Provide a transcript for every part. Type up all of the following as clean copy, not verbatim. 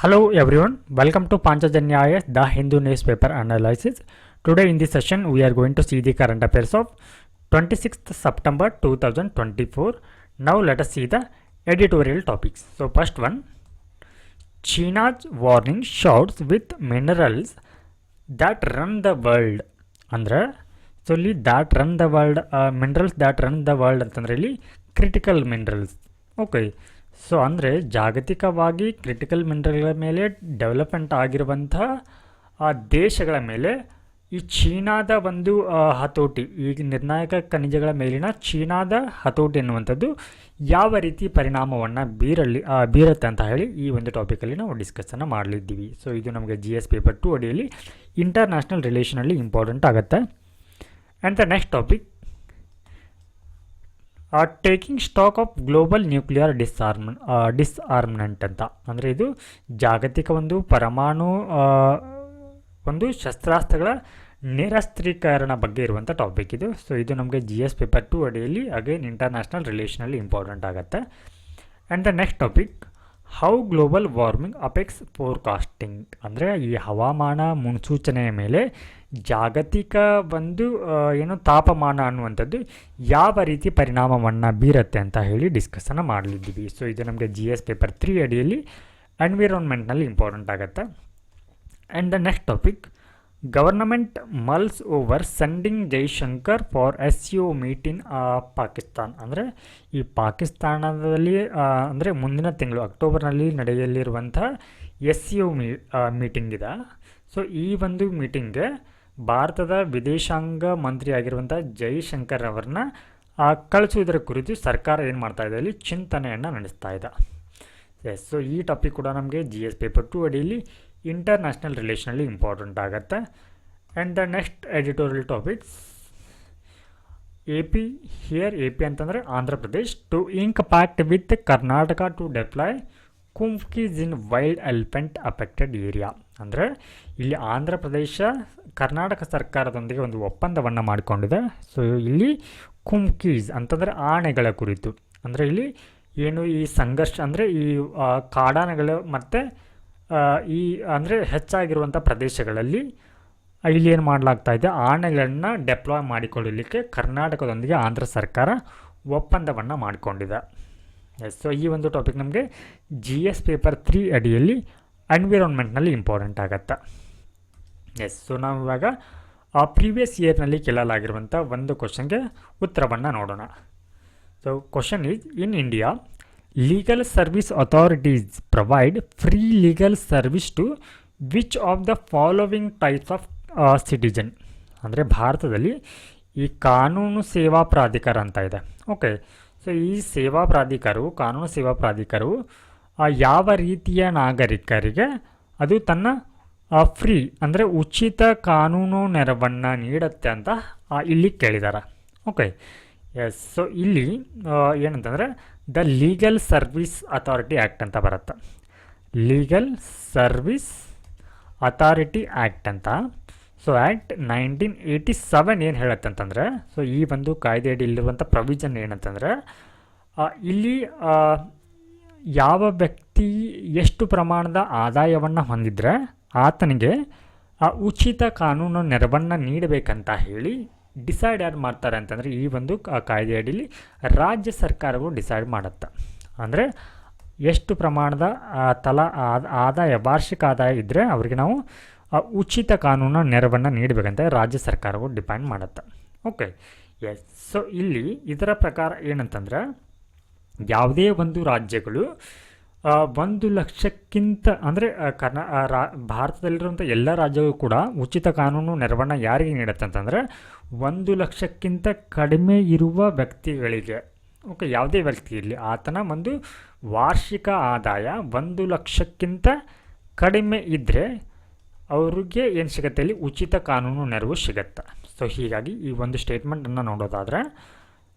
Hello everyone, welcome to Panchajanyaya, the Hindu newspaper analysis. Today in this session we are going to see the current affairs of 26th September 2024. Now let us see the editorial topics. So first one, China's warning shouts with minerals that run the world. ಅಂದ್ರೆ so ಇಲ್ಲಿ that run the world minerals that run the world ಅಂತಂದರೆ ಇಲ್ಲಿ critical minerals. Okay, so ಅಂದರೆ ಜಾಗತಿಕವಾಗಿ critical ಮಿನರಲ್ಗಳ ಮೇಲೆ development ಆಗಿರುವಂಥ ದೇಶಗಳ ಮೇಲೆ ಈ ಚೀನಾದ ಒಂದು ಹತೋಟಿ, ಈಗ ನಿರ್ಣಾಯಕ ಖನಿಜಗಳ ಮೇಲಿನ ಚೀನಾದ ಹತೋಟಿ ಎನ್ನುವಂಥದ್ದು ಯಾವ ರೀತಿ ಪರಿಣಾಮವನ್ನು ಬೀರುತ್ತೆ ಅಂತ ಹೇಳಿ ಈ ಒಂದು ಟಾಪಿಕಲ್ಲಿ ನಾವು ಡಿಸ್ಕಸ್ಸನ್ನು ಮಾಡಲಿದ್ದೀವಿ. ಸೊ ಇದು ನಮಗೆ GS ಪೇಪರ್ 2 ಅಡಿಯಲ್ಲಿ ಇಂಟರ್ನ್ಯಾಷನಲ್ ರಿಲೇಷನಲ್ಲಿ ಇಂಪಾರ್ಟೆಂಟ್ ಆಗುತ್ತೆ. And the next topic, taking stock of global nuclear disarmament ಅಂತ. ಅಂದರೆ ಇದು ಜಾಗತಿಕ ಒಂದು ಪರಮಾಣು ಒಂದು ಶಸ್ತ್ರಾಸ್ತ್ರಗಳ ನಿರಸ್ತ್ರೀಕರಣ ಬಗ್ಗೆ ಇರುವಂಥ ಟಾಪಿಕ್ ಇದು. ಸೊ ಇದು ನಮಗೆ GS ಪೇಪರ್ 2 ಅಡಿಯಲ್ಲಿ ಅಗೇನ್ ಇಂಟರ್ನ್ಯಾಷನಲ್ ರಿಲೇಷನಲ್ಲಿ ಇಂಪಾರ್ಟೆಂಟ್ ಆಗುತ್ತೆ. And the next topic, how global warming affects forecasting. ಅಂದರೆ ಈ ಹವಾಮಾನ ಮುನ್ಸೂಚನೆಯ ಮೇಲೆ ಜಾಗತಿಕ ಒಂದು ತಾಪಮಾನ ಅನ್ನುವಂಥದ್ದು ಯಾವ ರೀತಿ ಪರಿಣಾಮವನ್ನು ಬೀರುತ್ತೆ ಅಂತ ಹೇಳಿ ಡಿಸ್ಕಸ್ಸನ್ನು ಮಾಡಲಿದ್ದೀವಿ. ಸೊ ಇದು ನಮಗೆ GS ಪೇಪರ್ 3 ಅಡಿಯಲ್ಲಿ ಎನ್ವಿರಾನ್ಮೆಂಟ್ನಲ್ಲಿ ಇಂಪಾರ್ಟೆಂಟ್ ಆಗುತ್ತೆ. And the next topic, government mulls over sending Jaishankar for SCO meet in Pakistan. ಅಂದರೆ ಈ ಪಾಕಿಸ್ತಾನದಲ್ಲಿ ಅಂದರೆ ಮುಂದಿನ ತಿಂಗಳು ಅಕ್ಟೋಬರ್ನಲ್ಲಿ ನಡೆಯಲಿರುವಂಥ SCO ಮೀಟಿಂಗ್ ಇದೆ. ಸೊ ಈ ಒಂದು ಮೀಟಿಂಗ್ಗೆ ಭಾರತದ ವಿದೇಶಾಂಗ ಮಂತ್ರಿ ಆಗಿರುವಂಥ ಜೈಶಂಕರ್ ಅವರನ್ನ ಕಳಿಸುವುದರ ಕುರಿತು ಸರ್ಕಾರ ಏನು ಮಾಡ್ತಾ ಇದೆ, ಅಲ್ಲಿ ಚಿಂತನೆಯನ್ನು ನಡೆಸ್ತಾ ಇದೆ. ಎಸ್, ಸೊ ಈ ಟಾಪಿಕ್ ಕೂಡ ನಮಗೆ GS ಪೇಪರ್ 2 ಅಡಿಯಲ್ಲಿ ಇಂಟರ್ನ್ಯಾಷನಲ್ ರಿಲೇಷನಲ್ಲಿ ಇಂಪಾರ್ಟೆಂಟ್ ಆಗುತ್ತೆ. And the next editorial topics, AP ಅಂತಂದರೆ Andhra Pradesh to ink pact with Karnataka to deploy kumkis in wild elephant affected area. ಅಂದರೆ ಇಲ್ಲಿ ಆಂಧ್ರ ಪ್ರದೇಶ ಕರ್ನಾಟಕ ಸರ್ಕಾರದೊಂದಿಗೆ ಒಂದು ಒಪ್ಪಂದವನ್ನು ಮಾಡಿಕೊಂಡಿದೆ. ಸೊ ಇಲ್ಲಿ ಕುಂಫ್ಕೀಸ್ ಅಂತಂದರೆ ಆನೆಗಳ ಕುರಿತು, ಅಂದರೆ ಇಲ್ಲಿ ಏನು ಈ ಸಂಘರ್ಷ ಅಂದರೆ ಈ ಕಾಡಾನೆಗಳು ಮತ್ತು ಈ ಅಂದರೆ ಹೆಚ್ಚಾಗಿರುವಂಥ ಪ್ರದೇಶಗಳಲ್ಲಿ ಇಲ್ಲಿ ಏನು ಮಾಡಲಾಗ್ತಾ ಇದೆ, ಆನೆಗಳನ್ನು ಡೆಪ್ಲಾಯ್ ಮಾಡಿಕೊಳ್ಳಲಿಕ್ಕೆ ಕರ್ನಾಟಕದೊಂದಿಗೆ ಆಂಧ್ರ ಸರ್ಕಾರ ಒಪ್ಪಂದವನ್ನು ಮಾಡಿಕೊಂಡಿದೆ. ಎಸ್, ಸೊ ಈ ಒಂದು ಟಾಪಿಕ್ ನಮಗೆ GS ಪೇಪರ್ 3 ಅಡಿಯಲ್ಲಿ ಎನ್ವಿರಾನ್ಮೆಂಟ್ನಲ್ಲಿ ಇಂಪಾರ್ಟೆಂಟ್ ಆಗುತ್ತೆ. ಎಸ್, ಸೊ ನಾವು ಇವಾಗ ಪ್ರೀವಿಯಸ್ ಇಯರ್ನಲ್ಲಿ ಕೇಳಲಾಗಿರುವಂಥ ಒಂದು ಕ್ವಶನ್ಗೆ ಉತ್ತರವನ್ನು ನೋಡೋಣ. So question is, in India legal service authorities provide free legal service to which of the following types of citizen. ಅಂದರೆ ಭಾರತದಲ್ಲಿ ಈ ಕಾನೂನು ಸೇವಾ ಪ್ರಾಧಿಕಾರ ಅಂತ ಇದೆ. ಓಕೆ, ಸೊ ಈ ಕಾನೂನು ಸೇವಾ ಪ್ರಾಧಿಕಾರವು ಯಾವ ರೀತಿಯ ನಾಗರಿಕರಿಗೆ ಅದು ತನ್ನ ಫ್ರೀ ಅಂದರೆ ಉಚಿತ ಕಾನೂನು ನೆರವನ್ನು ನೀಡುತ್ತೆ ಅಂತ ಇಲ್ಲಿ ಕೇಳಿದ್ದಾರೆ. ಓಕೆ, ಎಸ್, ಸೊ ಇಲ್ಲಿ ಏನಂತಂದರೆ the legal service authority act ಅಂತ ಬರುತ್ತೆ. ಲೀಗಲ್ ಸರ್ವಿಸ್ ಅಥಾರಿಟಿ ಆ್ಯಕ್ಟ್ ಅಂತ. ಸೊ ಆ್ಯಕ್ಟ್ 1987 ಏನು ಹೇಳುತ್ತೆ ಅಂತಂದರೆ, ಸೊ ಈ ಒಂದು ಕಾಯ್ದೆಯಡಿ ಇಲ್ಲಿರುವಂಥ ಪ್ರೊವಿಷನ್ ಏನಂತಂದರೆ, ಇಲ್ಲಿ ಯಾವ ವ್ಯಕ್ತಿ ಎಷ್ಟು ಪ್ರಮಾಣದ ಆದಾಯವನ್ನು ಹೊಂದಿದರೆ ಆತನಿಗೆ ಉಚಿತ ಕಾನೂನು ನೆರವನ್ನು ನೀಡಬೇಕಂತ ಹೇಳಿ ಡಿಸೈಡ್ ಯಾರು ಮಾಡ್ತಾರೆ ಅಂತಂದರೆ, ಈ ಒಂದು ಕಾಯ್ದೆಯಡಿಯಲ್ಲಿ ರಾಜ್ಯ ಸರ್ಕಾರಗಳು ಡಿಸೈಡ್ ಮಾಡುತ್ತೆ. ಅಂದರೆ ಎಷ್ಟು ಪ್ರಮಾಣದ ಆದಾಯ ವಾರ್ಷಿಕ ಆದಾಯ ಇದ್ದರೆ ಅವರಿಗೆ ನಾವು ಉಚಿತ ಕಾನೂನು ನೆರವನ್ನು ನೀಡಬೇಕಂತ ರಾಜ್ಯ ಸರ್ಕಾರವು ಡಿಪೆಂಡ್ ಮಾಡುತ್ತೆ. ಓಕೆ, ಎಸ್, ಸೊ ಇಲ್ಲಿ ಇದರ ಪ್ರಕಾರ ಏನಂತಂದರೆ, ಯಾವುದೇ ಒಂದು ರಾಜ್ಯಗಳು 1 ಲಕ್ಷಕ್ಕಿಂತ ಅಂದರೆ ಭಾರತದಲ್ಲಿರುವಂಥ ಎಲ್ಲ ರಾಜ್ಯಗಳು ಕೂಡ ಉಚಿತ ಕಾನೂನು ನೆರವನ್ನು ಯಾರಿಗೆ ನೀಡುತ್ತೆ ಅಂತಂದರೆ 1 ಲಕ್ಷಕ್ಕಿಂತ ಕಡಿಮೆ ಇರುವ ವ್ಯಕ್ತಿಗಳಿಗೆ. ಓಕೆ, ಯಾವುದೇ ವ್ಯಕ್ತಿ ಇರಲಿ, ಆತನ ಒಂದು ವಾರ್ಷಿಕ ಆದಾಯ 1 ಲಕ್ಷಕ್ಕಿಂತ ಕಡಿಮೆ ಇದ್ದರೆ ಅವ್ರಿಗೆ ಏನು ಸಿಗುತ್ತೆ, ಇಲ್ಲಿ ಉಚಿತ ಕಾನೂನು ನೆರವು ಸಿಗುತ್ತೆ. ಸೊ ಹೀಗಾಗಿ ಈ ಒಂದು ಸ್ಟೇಟ್ಮೆಂಟನ್ನು ನೋಡೋದಾದರೆ,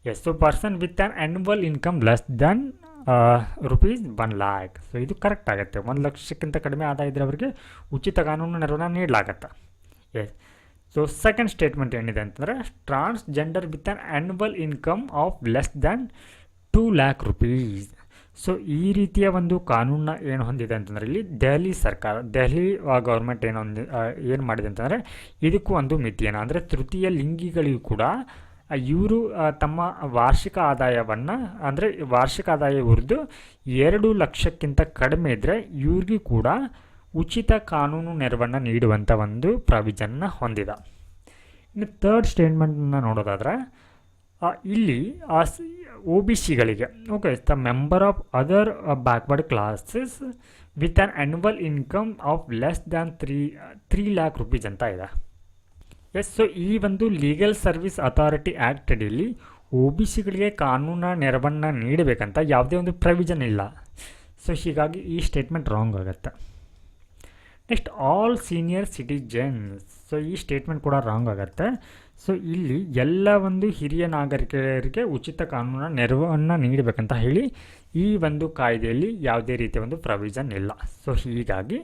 yes, so person with an annual income less than ₹1 lakh. So ಇದು ಕರೆಕ್ಟ್ ಆಗುತ್ತೆ. 1 ಲಕ್ಷಕ್ಕಿಂತ ಕಡಿಮೆ ಆದಾಯ ಇದ್ದರೆ ಅವರಿಗೆ ಉಚಿತ ಕಾನೂನು ನೆರವನ್ನು ನೀಡಲಾಗತ್ತೆ. ಎಸ್, ಸೊ ಸೆಕೆಂಡ್ ಸ್ಟೇಟ್ಮೆಂಟ್ ಏನಿದೆ ಅಂತಂದರೆ, transgender with an annual income of less than ₹2 lakh. So ಈ ರೀತಿಯ ಒಂದು ಕಾನೂನನ್ನ ಏನು ಹೊಂದಿದೆ ಅಂತಂದರೆ ಇಲ್ಲಿ ದೆಹಲಿ ಸರ್ಕಾರ, ದೆಹಲಿ ಗೌರ್ಮೆಂಟ್ ಏನು ಮಾಡಿದೆ ಅಂತಂದರೆ ಇದಕ್ಕೂ ಒಂದು ಮಿತಿಯನ್ನು, ಅಂದರೆ ತೃತೀಯ ಲಿಂಗಿಗಳಿಗೂ ಕೂಡ ಇವರು ತಮ್ಮ ವಾರ್ಷಿಕ ಆದಾಯವನ್ನು, ಅಂದರೆ ವಾರ್ಷಿಕ ಆದಾಯ ಇವ್ರದ್ದು 2 ಲಕ್ಷಕ್ಕಿಂತ ಕಡಿಮೆ ಇದ್ದರೆ ಇವ್ರಿಗೂ ಕೂಡ ಉಚಿತ ಕಾನೂನು ನೆರವನ್ನು ನೀಡುವಂಥ ಒಂದು ಪ್ರಾವಿಜನ್ನ ಹೊಂದಿದೆ. ಇನ್ನು ಥರ್ಡ್ ಸ್ಟೇಟ್ಮೆಂಟನ್ನು ನೋಡೋದಾದರೆ ಇಲ್ಲಿ OBCಗಳಿಗೆ okay, the member of other backward classes with an annual income of less than 3 lakh rupees ಅಂತ ಇದೆ. ಎಸ್, ಸೊ ಈ ಒಂದು ಲೀಗಲ್ ಸರ್ವಿಸ್ ಅಥಾರಿಟಿ ಆ್ಯಕ್ಟ್ ಅಡಿಯಲ್ಲಿ OBCಗಳಿಗೆ ಕಾನೂನು ನೆರವನ್ನು ನೀಡಬೇಕಂತ ಯಾವುದೇ ಒಂದು ಪ್ರೊವಿಷನ್ ಇಲ್ಲ. ಸೊ ಹೀಗಾಗಿ ಈ ಸ್ಟೇಟ್ಮೆಂಟ್ ರಾಂಗ್ ಆಗುತ್ತೆ. Next all senior citizens, so ಈ ಸ್ಟೇಟ್ಮೆಂಟ್ ಕೂಡ ರಾಂಗ್ ಆಗುತ್ತೆ. ಸೊ ಇಲ್ಲಿ ಎಲ್ಲ ಒಂದು ಹಿರಿಯ ನಾಗರಿಕರಿಗೆ ಉಚಿತ ಕಾನೂನು ನೆರವನ್ನು ನೀಡಬೇಕಂತ ಹೇಳಿ ಈ ಒಂದು ಕಾಯ್ದೆಯಲ್ಲಿ ಯಾವುದೇ ರೀತಿಯ ಒಂದು ಪ್ರೊವಿಷನ್ ಇಲ್ಲ. ಸೊ ಹೀಗಾಗಿ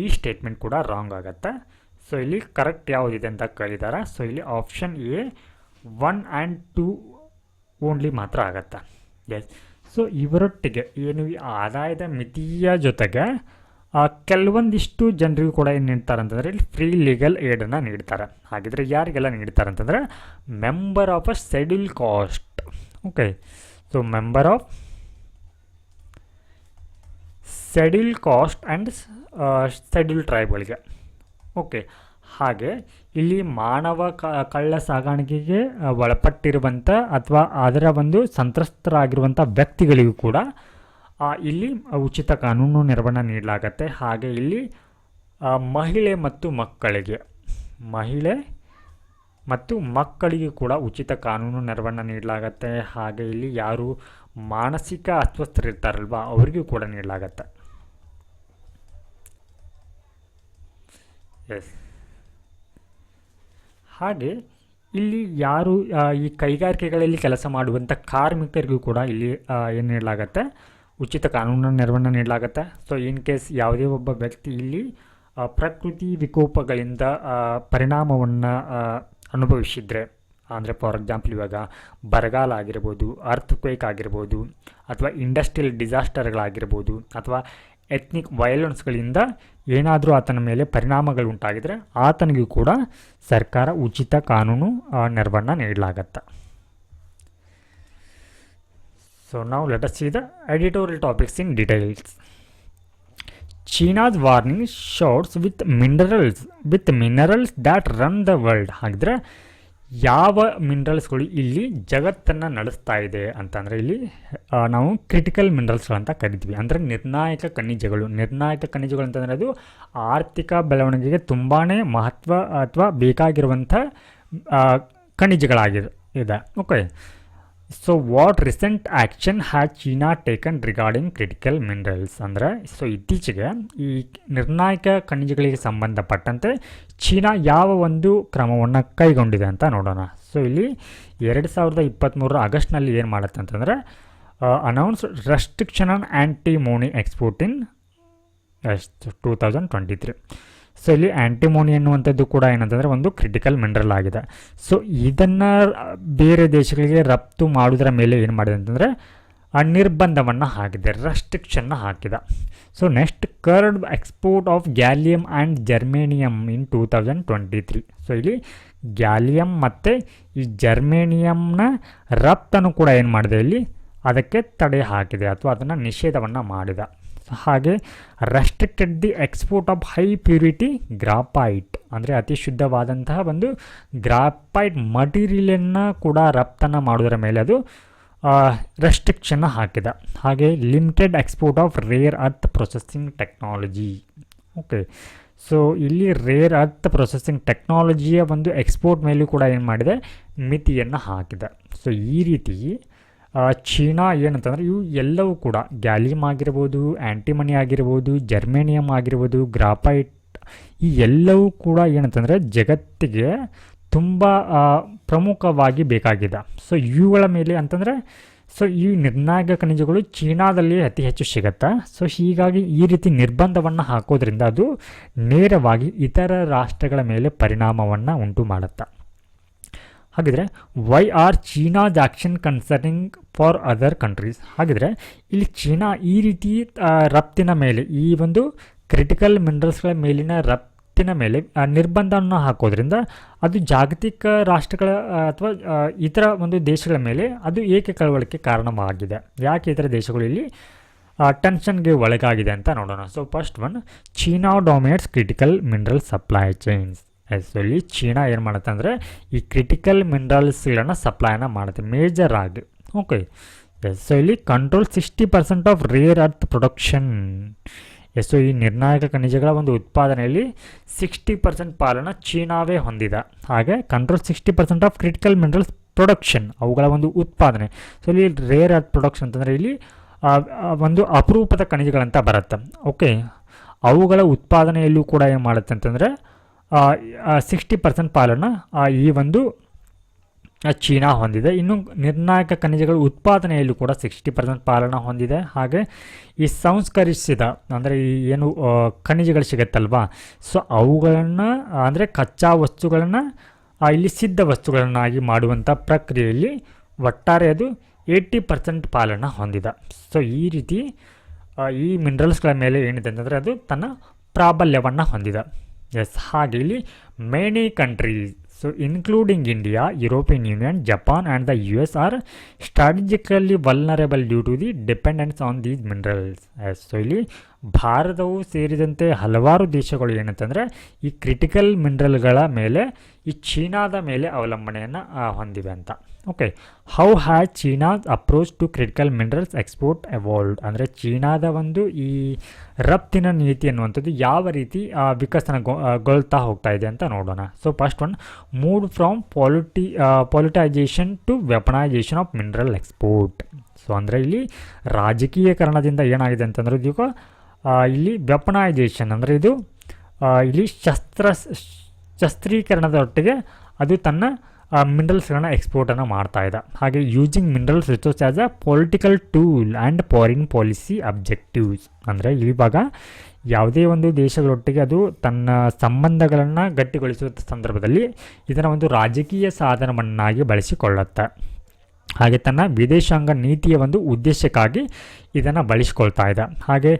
ಈ ಸ್ಟೇಟ್ಮೆಂಟ್ ಕೂಡ ರಾಂಗ್ ಆಗುತ್ತೆ. ಸೊ ಇಲ್ಲಿ ಕರೆಕ್ಟ್ ಯಾವುದಿದೆ ಅಂತ ಕೇಳಿದ್ದಾರೆ. ಸೊ ಇಲ್ಲಿ ಆಪ್ಷನ್ ಎ 1 and 2 ಓನ್ಲಿ ಮಾತ್ರ ಆಗುತ್ತೆ. ಎಸ್, ಸೊ ಇವರೊಟ್ಟಿಗೆ ಏನು ಈ ಆದಾಯದ ಮಿತಿಯ ಜೊತೆಗೆ ಕೆಲವೊಂದಿಷ್ಟು ಜನರಿಗೂ ಕೂಡ ಏನು ನೀಡ್ತಾರೆ ಅಂತಂದರೆ ಇಲ್ಲಿ ಫ್ರೀ ಲೀಗಲ್ ಏಡನ್ನು ನೀಡ್ತಾರೆ. ಹಾಗಿದ್ರೆ ಯಾರಿಗೆಲ್ಲ ನೀಡ್ತಾರೆ ಅಂತಂದರೆ member of a scheduled caste. Okay, so member of scheduled caste and scheduled ಟ್ರೈಬ್ಗಳಿಗೆ. ಓಕೆ, ಹಾಗೆ ಇಲ್ಲಿ ಮಾನವ ಕಳ್ಳ ಸಾಗಾಣಿಕೆಗೆ ಒಳಪಟ್ಟಿರುವಂಥ ಅಥವಾ ಅದರ ಒಂದು ಸಂತ್ರಸ್ತರಾಗಿರುವಂಥ ವ್ಯಕ್ತಿಗಳಿಗೂ ಕೂಡ ಇಲ್ಲಿ ಉಚಿತ ಕಾನೂನು ನೆರವನ್ನು ನೀಡಲಾಗತ್ತೆ. ಹಾಗೆ ಇಲ್ಲಿ ಮಹಿಳೆ ಮತ್ತು ಮಕ್ಕಳಿಗೆ ಕೂಡ ಉಚಿತ ಕಾನೂನು ನೆರವನ್ನು ನೀಡಲಾಗತ್ತೆ. ಹಾಗೆ ಇಲ್ಲಿ ಯಾರು ಮಾನಸಿಕ ಅಸ್ವಸ್ಥರಿರ್ತಾರಲ್ವ ಅವರಿಗೂ ಕೂಡ ನೀಡಲಾಗತ್ತೆ. ಎಸ್, ಹಾಗೆ ಇಲ್ಲಿ ಯಾರು ಈ ಕೈಗಾರಿಕೆಗಳಲ್ಲಿ ಕೆಲಸ ಮಾಡುವಂಥ ಕಾರ್ಮಿಕರಿಗೂ ಕೂಡ ಇಲ್ಲಿ ಏನು ನೀಡಲಾಗತ್ತೆ, ಉಚಿತ ಕಾನೂನು ನೆರವನ್ನು ನೀಡಲಾಗುತ್ತೆ. ಸೊ ಇನ್ ಕೇಸ್ ಯಾವುದೇ ಒಬ್ಬ ವ್ಯಕ್ತಿ ಇಲ್ಲಿ ಪ್ರಕೃತಿ ವಿಕೋಪಗಳಿಂದ ಪರಿಣಾಮವನ್ನು ಅನುಭವಿಸಿದರೆ, ಅಂದರೆ ಫಾರ್ ಎಕ್ಸಾಂಪಲ್ ಇವಾಗ ಬರಗಾಲ ಆಗಿರ್ಬೋದು, ಅರ್ಥಕ್ವೇಕ್ ಆಗಿರ್ಬೋದು, ಅಥವಾ ಇಂಡಸ್ಟ್ರಿಯಲ್ ಡಿಸಾಸ್ಟರ್ಗಳಾಗಿರ್ಬೋದು, ಅಥವಾ ಎಥ್ನಿಕ್ ವೈಲೆನ್ಸ್ಗಳಿಂದ ಏನಾದರೂ ಆತನ ಮೇಲೆ ಪರಿಣಾಮಗಳು ಉಂಟಾಗಿದರೆ ಆತನಿಗೂ ಕೂಡ ಸರ್ಕಾರ ಉಚಿತ ಕಾನೂನು ನೆರವನ್ನು ನೀಡಲಾಗತ್ತೆ. So now let us see the editorial topics in details. China's warning shouts with minerals that run the world. ಹಾಗಿದ್ರೆ ಯಾವ ಮಿನರಲ್ಸ್ಗಳು ಇಲ್ಲಿ ಜಗತ್ತನ್ನು ನಡೆಸ್ತಾ ಇದೆ ಅಂತಂದರೆ ಇಲ್ಲಿ ನಾವು ಕ್ರಿಟಿಕಲ್ ಮಿನರಲ್ಸ್ಗಳು ಅಂತ ಕರಿತೀವಿ. ಅಂದರೆ ನಿರ್ಣಾಯಕ ಖನಿಜಗಳು ಅಂತಂದರೆ ಅದು ಆರ್ಥಿಕ ಬೆಳವಣಿಗೆಗೆ ತುಂಬಾ ಮಹತ್ವ ಅಥವಾ ಬೇಕಾಗಿರುವಂಥ ಖನಿಜಗಳಾಗಿದೆ. Okay, so what recent action has China taken regarding critical minerals, ಅಂದರೆ ಸೊ ಇತ್ತೀಚೆಗೆ ಈ ನಿರ್ಣಾಯಕ ಖನಿಜಗಳಿಗೆ ಸಂಬಂಧಪಟ್ಟಂತೆ ಚೀನಾ ಯಾವ ಒಂದು ಕ್ರಮವನ್ನು ಕೈಗೊಂಡಿದೆ ಅಂತ ನೋಡೋಣ. ಸೊ ಇಲ್ಲಿ 2023 ಆಗಸ್ಟ್ನಲ್ಲಿ ಏನು ಮಾಡುತ್ತೆ ಅಂತಂದರೆ announce restriction on antimony export in 2023. So ಇಲ್ಲಿ ಆ್ಯಂಟಿಮೋನಿ ಎನ್ನುವಂಥದ್ದು ಕೂಡ ಏನಂತಂದರೆ ಒಂದು ಕ್ರಿಟಿಕಲ್ ಮಿನರಲ್ ಆಗಿದೆ. ಸೊ ಇದನ್ನು ಬೇರೆ ದೇಶಗಳಿಗೆ ರಫ್ತು ಮಾಡೋದರ ಮೇಲೆ ಏನು ಮಾಡಿದೆ ಅಂತಂದರೆ ನಿರ್ಬಂಧವನ್ನು ಹಾಕಿದೆ, ರೆಸ್ಟ್ರಿಕ್ಷನ್ನ ಹಾಕಿದೆ. So next curd export of gallium and germanium in 2023. So ಇಲ್ಲಿ ಗ್ಯಾಲಿಯಮ್ ಮತ್ತು ಈ ಜರ್ಮೇನಿಯಮ್ನ ರಫ್ತನ್ನು ಕೂಡ ಏನು ಮಾಡಿದೆ, ಇಲ್ಲಿ ಅದಕ್ಕೆ ತಡೆ ಹಾಕಿದೆ ಅಥವಾ ಅದನ್ನು ನಿಷೇಧವನ್ನು ಮಾಡಿದೆ. ಹಾಗೆ restricted the export of high purity graphite, ಅಂದರೆ ಅತಿ ಶುದ್ಧವಾದಂತಹ ಒಂದು ಗ್ರಾಫೈಟ್ ಮಟೀರಿಯಲನ್ನು ಕೂಡ ರಫ್ತನ್ನು ಮಾಡೋದರ ಮೇಲೆ ಅದು ರೆಸ್ಟ್ರಿಕ್ಷನ್ನ ಹಾಕಿದೆ. ಹಾಗೆ limited export of rare earth processing technology. Okay, so ಇಲ್ಲಿ ರೇರ್ ಅರ್ತ್ ಪ್ರೊಸೆಸಿಂಗ್ ಟೆಕ್ನಾಲಜಿಯ ಒಂದು ಎಕ್ಸ್ಪೋರ್ಟ್ ಮೇಲೂ ಕೂಡ ಏನು ಮಾಡಿದೆ, ಮಿತಿಯನ್ನು ಹಾಕಿದೆ. ಸೊ ಈ ರೀತಿ ಚೀನಾ ಏನಂತಂದರೆ ಇವು ಎಲ್ಲವೂ ಕೂಡ ಗ್ಯಾಲಿಯಮ್ ಆಗಿರ್ಬೋದು, ಆ್ಯಂಟಿಮನಿ ಆಗಿರ್ಬೋದು, ಜರ್ಮೇನಿಯಮ್ ಆಗಿರ್ಬೋದು, ಗ್ರಾಫೈಟ್, ಈ ಎಲ್ಲವೂ ಕೂಡ ಏನಂತಂದರೆ ಜಗತ್ತಿಗೆ ತುಂಬ ಪ್ರಮುಖವಾಗಿ ಬೇಕಾಗಿದೆ. ಸೊ ಇವುಗಳ ಮೇಲೆ ಅಂತಂದರೆ ಸೊ ಈ ನಿರ್ಣಾಯಕ ಖನಿಜಗಳು ಚೀನಾದಲ್ಲಿ ಅತಿ ಹೆಚ್ಚು ಸಿಗುತ್ತೆ. ಸೊ ಹೀಗಾಗಿ ಈ ರೀತಿ ನಿರ್ಬಂಧವನ್ನು ಹಾಕೋದ್ರಿಂದ ಅದು ನೇರವಾಗಿ ಇತರ ರಾಷ್ಟ್ರಗಳ ಮೇಲೆ ಪರಿಣಾಮವನ್ನು ಉಂಟು ಮಾಡುತ್ತೆ. ಹಾಗಿದ್ರೆ why are China's action concerning for other countries. ಹಾಗಿದ್ರೆ ಇಲ್ಲಿ ಚೀನಾ ಈ ರೀತಿ ರಫ್ತಿನ ಮೇಲೆ, ಈ ಒಂದು ಕ್ರಿಟಿಕಲ್ ಮಿನರಲ್ಸ್ಗಳ ಮೇಲಿನ ರಫ್ತಿನ ಮೇಲೆ ನಿರ್ಬಂಧವನ್ನು ಹಾಕೋದ್ರಿಂದ ಅದು ಜಾಗತಿಕ ರಾಷ್ಟ್ರಗಳ ಅಥವಾ ಇತರ ಒಂದು ದೇಶಗಳ ಮೇಲೆ ಅದು ಏಕೆ ಕಳವಳಕ್ಕೆ ಕಾರಣವಾಗಿದೆ, ಯಾಕೆ ಇತರ ದೇಶಗಳು ಇಲ್ಲಿ ಟೆನ್ಷನ್ಗೆ ಒಳಗಾಗಿದೆ ಅಂತ ನೋಡೋಣ. So first one, China dominates critical mineral supply chains. So ಇಲ್ಲಿ ಚೀನಾ ಏನು ಮಾಡುತ್ತೆ ಅಂದರೆ ಈ ಕ್ರಿಟಿಕಲ್ ಮಿನರಲ್ಸ್ಗಳನ್ನು ಸಪ್ಲೈನ ಮಾಡುತ್ತೆ ಮೇಜರ್ ಆಗಿ. ಓಕೆ, ಸೊ ಇಲ್ಲಿ control 60% of rare earth production. So ಈ ನಿರ್ಣಾಯಕ ಖನಿಜಗಳ ಒಂದು ಉತ್ಪಾದನೆಯಲ್ಲಿ 60% ಪಾಲನ್ನು ಚೀನಾವೇ ಹೊಂದಿದೆ. ಹಾಗೆ control 60% of critical minerals production, ಅವುಗಳ ಒಂದು ಉತ್ಪಾದನೆ. ಸೊ ಇಲ್ಲಿ ರೇರ್ ಅರ್ತ್ ಪ್ರೊಡಕ್ಷನ್ ಅಂತಂದರೆ ಇಲ್ಲಿ ಒಂದು ಅಪರೂಪದ ಖನಿಜಗಳಂತ ಬರುತ್ತೆ. ಓಕೆ, ಅವುಗಳ ಉತ್ಪಾದನೆಯಲ್ಲೂ ಕೂಡ ಏನು ಮಾಡುತ್ತೆ ಅಂತಂದರೆ 60% ಪಾಲನ್ನು ಈ ಒಂದು ಚೀನಾ ಹೊಂದಿದೆ. ಇನ್ನು ನಿರ್ಣಾಯಕ ಖನಿಜಗಳ ಉತ್ಪಾದನೆಯಲ್ಲೂ ಕೂಡ 60% ಪಾಲನ್ನು ಹೊಂದಿದೆ. ಹಾಗೆ ಈ ಸಂಸ್ಕರಿಸಿದ ಅಂದರೆ ಈ ಏನು ಖನಿಜಗಳು ಸಿಗುತ್ತಲ್ವಾ, ಸೊ ಅವುಗಳನ್ನು ಅಂದರೆ ಕಚ್ಚಾ ವಸ್ತುಗಳನ್ನು ಇಲ್ಲಿ ಸಿದ್ಧ ವಸ್ತುಗಳನ್ನಾಗಿ ಮಾಡುವಂಥ ಪ್ರಕ್ರಿಯೆಯಲ್ಲಿ ಒಟ್ಟಾರೆ ಅದು 80% ಪಾಲನ್ನು ಹೊಂದಿದೆ. ಸೊ ಈ ರೀತಿ ಈ ಮಿನರಲ್ಸ್ಗಳ ಮೇಲೆ ಏನಿದೆ ಅಂತಂದರೆ ಅದು ತನ್ನ ಪ್ರಾಬಲ್ಯವನ್ನು ಹೊಂದಿದೆ. ಎಸ್, ಹಾಗೆ ಇಲ್ಲಿ many countries, so including India, European Union, Japan and the US are strategically vulnerable due to the dependence on these minerals. So ಇಲ್ಲಿ ಭಾರತವು ಸೇರಿದಂತೆ ಹಲವಾರು ದೇಶಗಳು ಏನಂತಂದರೆ ಈ ಕ್ರಿಟಿಕಲ್ ಮಿನರಲ್ಗಳ ಮೇಲೆ ಈ ಚೀನಾದ ಮೇಲೆ ಅವಲಂಬನೆಯನ್ನು ಹೊಂದಿವೆ ಅಂತ. Okay, how has China's approach to critical minerals export evolved. ಅಂದರೆ ಚೀನಾದ ಒಂದು ಈ ರಫ್ತಿನ ನೀತಿ ಅನ್ನುವಂಥದ್ದು ಯಾವ ರೀತಿ ವಿಕಸನಗೊಳ್ತಾ ಹೋಗ್ತಾ ಇದೆ ಅಂತ ನೋಡೋಣ. So first one, move from politicisation to weaponisation of mineral export. So ಅಂದರೆ ಇಲ್ಲಿ ರಾಜಕೀಯಕರಣದಿಂದ ಏನಾಗಿದೆ ಅಂತಂದರೆ ಇದೀಗ ಇಲ್ಲಿ ವೆಪನೈಸೇಷನ್ ಅಂದರೆ ಇದು ಇಲ್ಲಿ ಶಸ್ತ್ರೀಕರಣದ ಒಟ್ಟಿಗೆ ಅದು ತನ್ನ ಮಿನರಲ್ಸ್ಗಳನ್ನ ಎಕ್ಸ್ಪೋರ್ಟನ್ನು ಮಾಡ್ತಾ ಇದೆ. ಹಾಗೆ using minerals resource as a political tool and foreign policy objectives. ಅಂದರೆ ಇವಾಗ ಯಾವುದೇ ಒಂದು ದೇಶಗಳೊಟ್ಟಿಗೆ ಅದು ತನ್ನ ಸಂಬಂಧಗಳನ್ನು ಗಟ್ಟಿಗೊಳಿಸುವ ಸಂದರ್ಭದಲ್ಲಿ ಇದನ್ನು ಒಂದು ರಾಜಕೀಯ ಸಾಧನವನ್ನಾಗಿ ಬಳಸಿಕೊಳ್ಳುತ್ತೆ. ಹಾಗೆ ತನ್ನ ವಿದೇಶಾಂಗ ನೀತಿಯ ಒಂದು ಉದ್ದೇಶಕ್ಕಾಗಿ ಇದನ್ನು ಬಳಸಿಕೊಳ್ತಾ ಇದೆ. ಹಾಗೆ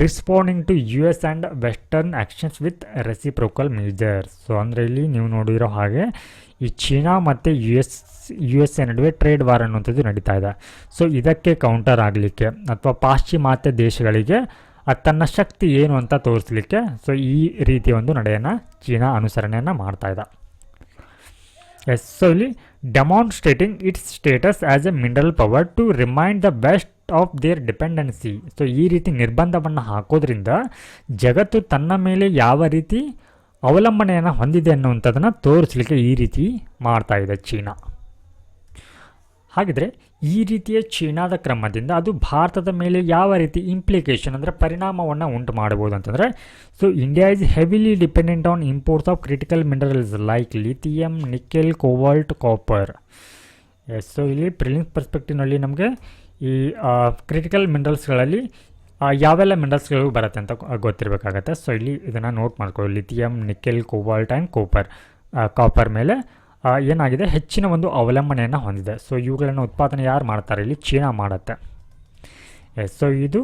responding to US and western actions with reciprocal measures. So ಅಂದರೆ ಇಲ್ಲಿ ನೀವು ನೋಡಿರೋ ಹಾಗೆ ಈ ಚೀನಾ ಮತ್ತು USA ನಡುವೆ ಟ್ರೇಡ್ ವಾರ್ ಅನ್ನುವಂಥದ್ದು ನಡೀತಾ ಇದೆ. ಸೊ ಇದಕ್ಕೆ ಕೌಂಟರ್ ಆಗಲಿಕ್ಕೆ ಅಥವಾ ಪಾಶ್ಚಿಮಾತ್ಯ ದೇಶಗಳಿಗೆ ತನ್ನ ಶಕ್ತಿ ಏನು ಅಂತ ತೋರಿಸಲಿಕ್ಕೆ ಸೊ ಈ ರೀತಿಯ ಒಂದು ನಡೆಯನ್ನು ಚೀನಾ ಅನುಸರಣೆಯನ್ನು ಮಾಡ್ತಾ ಇದೆ. ಎಸ್, ಸೊ ಇಲ್ಲಿ demonstrating its status as a mineral power to remind the west of their dependency. So ಈ ರೀತಿ ನಿರ್ಬಂಧವನ್ನು ಹಾಕೋದ್ರಿಂದ ಜಗತ್ತು ತನ್ನ ಮೇಲೆ ಯಾವ ರೀತಿ ಅವಲಂಬನೆಯನ್ನು ಹೊಂದಿದೆ ಅನ್ನುವಂಥದ್ದನ್ನು ತೋರಿಸಲಿಕ್ಕೆ ಈ ರೀತಿ ಮಾಡ್ತಾ ಇದೆ ಚೀನಾ. ಹಾಗಿದ್ರೆ ಈ ರೀತಿಯ ಚೀನಾದ ಕ್ರಮದಿಂದ ಅದು ಭಾರತದ ಮೇಲೆ ಯಾವ ರೀತಿ ಇಂಪ್ಲಿಕೇಶನ್ ಅಂದರೆ ಪರಿಣಾಮವನ್ನು ಉಂಟು ಮಾಡಬಹುದು ಅಂತಂದರೆ, so India is heavily dependent on imports of critical minerals like lithium, nickel, cobalt, copper. Yes, so ಇಲ್ಲಿ ಪ್ರಿಲಿಮ್ಸ್ ಪರ್ಸ್ಪೆಕ್ಟಿವ್ನಲ್ಲಿ ನಮಗೆ ಈ ಕ್ರಿಟಿಕಲ್ ಮಿನರಲ್ಸ್ಗಳಲ್ಲಿ ಯಾವೆಲ್ಲ ಮಿನರಲ್ಸ್ಗಳು ಬರುತ್ತೆ ಅಂತ ಗೊತ್ತಿರಬೇಕಾಗತ್ತೆ. ಸೊ ಇಲ್ಲಿ ಇದನ್ನು ನೋಟ್ ಮಾಡ್ಕೊಳ್ಳಿ, lithium, nickel, cobalt and copper ಮೇಲೆ ಏನಾಗಿದೆ ಹೆಚ್ಚಿನ ಒಂದು ಅವಲಂಬನೆಯನ್ನು ಹೊಂದಿದೆ. ಸೊ ಇವುಗಳನ್ನು ಉತ್ಪಾದನೆ ಯಾರು ಮಾಡ್ತಾರೆ, ಇಲ್ಲಿ ಚೀನಾ ಮಾಡುತ್ತೆ. ಎಸ್, ಸೊ ಇದು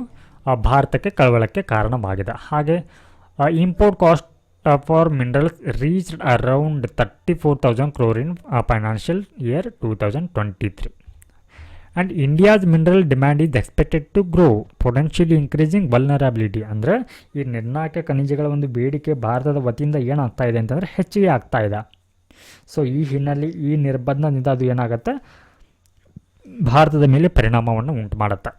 ಭಾರತಕ್ಕೆ ಕಳವಳಕ್ಕೆ ಕಾರಣವಾಗಿದೆ. ಹಾಗೆ import cost for minerals reached around 34,000 crore in financial year 2023. And India's mineral demand is expected to grow, potentially increasing vulnerability. ಅಂದರೆ ಈ ನಿರ್ಣಾಯಕ ಖನಿಜಗಳ ಒಂದು ಬೇಡಿಕೆ ಭಾರತದ ವತಿಯಿಂದ ಏನಾಗ್ತಾ ಇದೆ ಅಂತಂದರೆ ಹೆಚ್ಚಿಗೆ ಆಗ್ತಾ ಇದೆ. ಸೊ ಈ ಹಿನ್ನೆಲೆ ಈ ನಿರ್ಬಂಧದಿಂದ ಅದು ಏನಾಗುತ್ತೆ ಭಾರತದ ಮೇಲೆ ಪರಿಣಾಮವನ್ನು ಉಂಟು ಮಾಡುತ್ತೆ.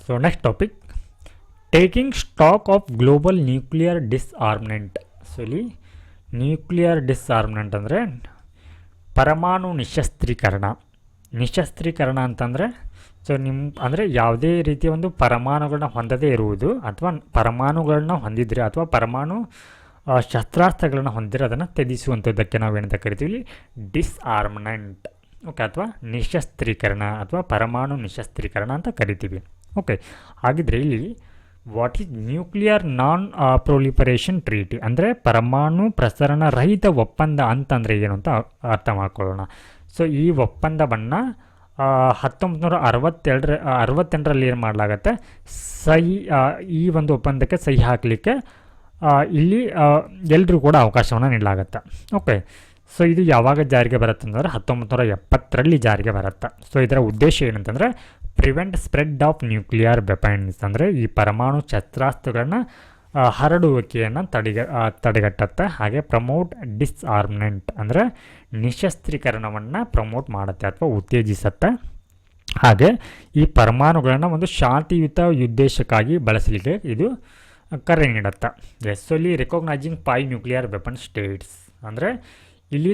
So next topic, taking stock of global nuclear disarmament. So ಇಲ್ಲಿ ನ್ಯೂಕ್ಲಿಯರ್ ಡಿಸ್ಆರ್ಮ್ಮೆಂಟ್ ಅಂದರೆ ಪರಮಾಣು ನಿಶಸ್ತ್ರೀಕರಣ ಅಂತಂದರೆ ಸೊ ಅಂದರೆ ಯಾವುದೇ ರೀತಿಯ ಒಂದು ಪರಮಾಣುಗಳನ್ನ ಹೊಂದದೇ ಇರುವುದು ಅಥವಾ ಪರಮಾಣುಗಳನ್ನ ಹೊಂದಿದ್ರೆ ಅಥವಾ ಪರಮಾಣು ಶಸ್ತ್ರಾಸ್ತ್ರಗಳನ್ನ ಹೊಂದಿದ್ರೆ ಅದನ್ನು ತ್ಯಜಿಸುವಂಥದ್ದಕ್ಕೆ ನಾವೇನಂತ ಕರಿತೀವಿ ಡಿಸ್ಆರ್ಮ್ಮೆಂಟ್. ಓಕೆ, ಅಥವಾ ನಿಶಸ್ತ್ರೀಕರಣ ಅಥವಾ ಪರಮಾಣು ನಿಶಸ್ತ್ರೀಕರಣ ಅಂತ ಕರಿತೀವಿ. ಓಕೆ, ಹಾಗಿದ್ರೆ ಇಲ್ಲಿ what is nuclear non proliferation treaty ಅಂದರೆ ಪರಮಾಣು ಪ್ರಸರಣ ರಹಿತ ಒಪ್ಪಂದ ಅಂತಂದರೆ ಏನು ಅಂತ ಅರ್ಥ ಮಾಡ್ಕೊಳ್ಳೋಣ. ಸೊ ಈ ಒಪ್ಪಂದವನ್ನು 1968ರಲ್ಲಿ ಏನು ಮಾಡಲಾಗತ್ತೆ, ಈ ಒಂದು ಒಪ್ಪಂದಕ್ಕೆ ಸಹಿ ಹಾಕಲಿಕ್ಕೆ ಇಲ್ಲಿ ಎಲ್ಲರೂ ಕೂಡ ಅವಕಾಶವನ್ನು ನೀಡಲಾಗತ್ತೆ. ಓಕೆ, ಸೊ ಇದು ಯಾವಾಗ ಜಾರಿಗೆ ಬರುತ್ತೆ ಅಂತಂದರೆ 1970ರಲ್ಲಿ ಜಾರಿಗೆ ಬರುತ್ತೆ. ಸೊ ಇದರ ಉದ್ದೇಶ ಏನಂತಂದರೆ prevent spread of nuclear weapons, ಅಂದರೆ ಈ ಪರಮಾಣು ಶಸ್ತ್ರಾಸ್ತ್ರಗಳನ್ನು ಹರಡುವಿಕೆಯನ್ನು ತಡೆಗಟ್ಟುತ್ತೆ. ಹಾಗೆ ಪ್ರಮೋಟ್ ಡಿಸ್ಆರ್ಮ್ಮೆಂಟ್ ಅಂದರೆ ನಿಶಸ್ತ್ರೀಕರಣವನ್ನು ಪ್ರಮೋಟ್ ಮಾಡುತ್ತೆ ಅಥವಾ ಉತ್ತೇಜಿಸುತ್ತೆ. ಹಾಗೆ ಈ ಪರಮಾಣುಗಳನ್ನು ಒಂದು ಶಾಂತಿಯುತ ಉದ್ದೇಶಕ್ಕಾಗಿ ಬಳಸಲಿಕ್ಕೆ ಇದು ಕರೆ ನೀಡುತ್ತೆ. ಎಸ್, ಇಲ್ಲಿ ರೆಕಾಗ್ನೈಸಿಂಗ್ 5 ನ್ಯೂಕ್ಲಿಯರ್ ವೆಪನ್ ಸ್ಟೇಟ್ಸ್ ಅಂದರೆ ಇಲ್ಲಿ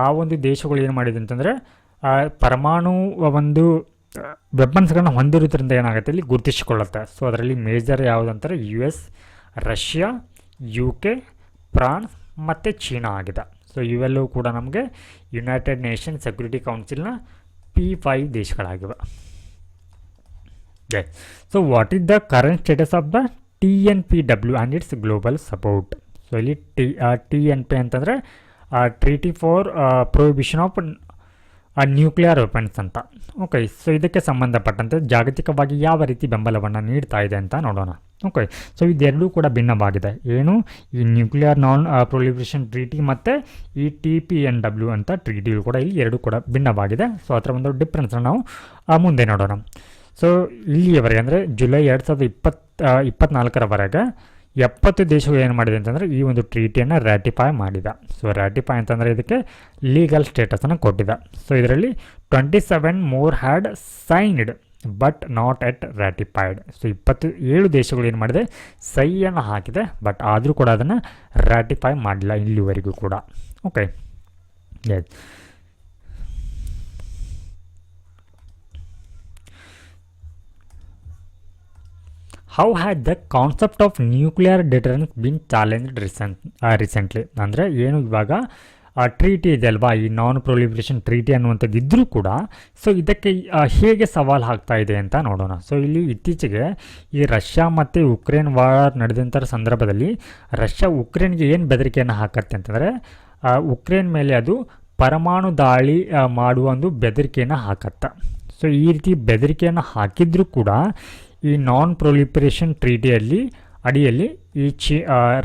ಆ ಒಂದು ದೇಶಗಳು ಏನು ಮಾಡಿದೆ ಅಂತಂದರೆ ಪರಮಾಣು ಒಂದು ವೆಪನ್ಸ್ಗಳನ್ನ ಹೊಂದಿರೋದ್ರಿಂದ ಏನಾಗುತ್ತೆ ಇಲ್ಲಿ ಗುರುತಿಸಿಕೊಳ್ಳುತ್ತೆ. ಸೊ ಅದರಲ್ಲಿ ಮೇಜರ್ ಯಾವುದಂತಾರೆ US, ರಷ್ಯಾ, UK, ಫ್ರಾನ್ಸ್ ಮತ್ತು ಚೀನಾ ಆಗಿದೆ. ಸೊ ಇವೆಲ್ಲವೂ ಕೂಡ ನಮಗೆ ಯುನೈಟೆಡ್ ನೇಷನ್ ಸೆಕ್ಯೂರಿಟಿ ಕೌನ್ಸಿಲ್ನ P5 ದೇಶಗಳಾಗಿವೆ. So what is the current status of the TNPW and its global support. So ಇಲ್ಲಿ TNP ಅಂತಂದರೆ treaty for prohibition of nuclear weapons ಅಂತ. ಓಕೆ, ಸೊ ಇದಕ್ಕೆ ಸಂಬಂಧಪಟ್ಟಂತೆ ಜಾಗತಿಕವಾಗಿ ಯಾವ ರೀತಿ ಬೆಂಬಲವನ್ನು ನೀಡ್ತಾ ಇದೆ ಅಂತ ನೋಡೋಣ. ಓಕೆ, ಸೊ ಇದೆರಡೂ ಕೂಡ ಭಿನ್ನವಾಗಿದೆ. ಏನು, ಈ ನ್ಯೂಕ್ಲಿಯರ್ ನಾನ್ ಪ್ರೊಲಿಫರೇಷನ್ ಟ್ರೀಟಿ ಮತ್ತು ಈ TPNW ಅಂತ ಟ್ರೀಟಿಗಳು ಕೂಡ ಇಲ್ಲಿ ಎರಡೂ ಕೂಡ ಭಿನ್ನವಾಗಿದೆ. ಸೊ ಅದರ ಒಂದು ಡಿಫ್ರೆನ್ಸ್ನ ನಾವು ಮುಂದೆ ನೋಡೋಣ. ಸೊ ಇಲ್ಲಿಯವರೆಗೆ ಅಂದರೆ ಜುಲೈ 2024ರವರೆಗೆ 70 ದೇಶಗಳು ಏನು ಮಾಡಿದೆ ಅಂತಂದರೆ ಈ ಒಂದು ಟ್ರೀಟಿಯನ್ನು ರ್ಯಾಟಿಫೈ ಮಾಡಿದೆ. ಸೊ ರ್ಯಾಟಿಫೈ ಅಂತಂದರೆ ಇದಕ್ಕೆ ಲೀಗಲ್ ಸ್ಟೇಟಸನ್ನು ಕೊಟ್ಟಿದೆ. ಸೊ ಇದರಲ್ಲಿ 27 more had signed but not yet ratified. So 27 ದೇಶಗಳು ಏನು ಮಾಡಿದೆ, ಸಹಿಯನ್ನು ಹಾಕಿದೆ, ಬಟ್ ಆದರೂ ಕೂಡ ಅದನ್ನು ರ್ಯಾಟಿಫೈ ಮಾಡಿಲ್ಲ ಇಲ್ಲಿವರೆಗೂ ಕೂಡ. Okay, yes. How had the concept of nuclear deterrence been challenged recently. ಅಂದರೆ ಏನು ಇವಾಗ ಟ್ರೀಟಿ ಇದೆ ಅಲ್ವಾ, ಈ ನಾನ್ ಪ್ರೊಲಿಫರೇಷನ್ ಟ್ರೀಟಿ ಅನ್ನುವಂಥದ್ದು ಇದ್ದರೂ ಕೂಡ ಸೊ ಇದಕ್ಕೆ ಹೇಗೆ ಸವಾಲು ಆಗ್ತಾ ಇದೆ ಅಂತ ನೋಡೋಣ. ಸೊ ಇಲ್ಲಿ ಇತ್ತೀಚೆಗೆ ಈ ರಷ್ಯಾ ಮತ್ತು ಉಕ್ರೇನ್ ವಾರ್ ನಡೆದಂಥ ಸಂದರ್ಭದಲ್ಲಿ ರಷ್ಯಾ ಉಕ್ರೇನ್ಗೆ ಏನು ಬೆದರಿಕೆಯನ್ನು ಹಾಕತ್ತೆ ಅಂತಂದರೆ ಉಕ್ರೇನ್ ಮೇಲೆ ಅದು ಪರಮಾಣು ದಾಳಿ ಮಾಡುವ ಒಂದು ಬೆದರಿಕೆಯನ್ನು ಹಾಕತ್ತೆ. ಸೊ ಈ ರೀತಿ ಬೆದರಿಕೆಯನ್ನು ಹಾಕಿದ್ರೂ ಕೂಡ ಈ ನಾನ್ ಪ್ರೊಲಿಫರೇಷನ್ ಟ್ರೀಟಿಯಲ್ಲಿ ಅಡಿಯಲ್ಲಿ ಈ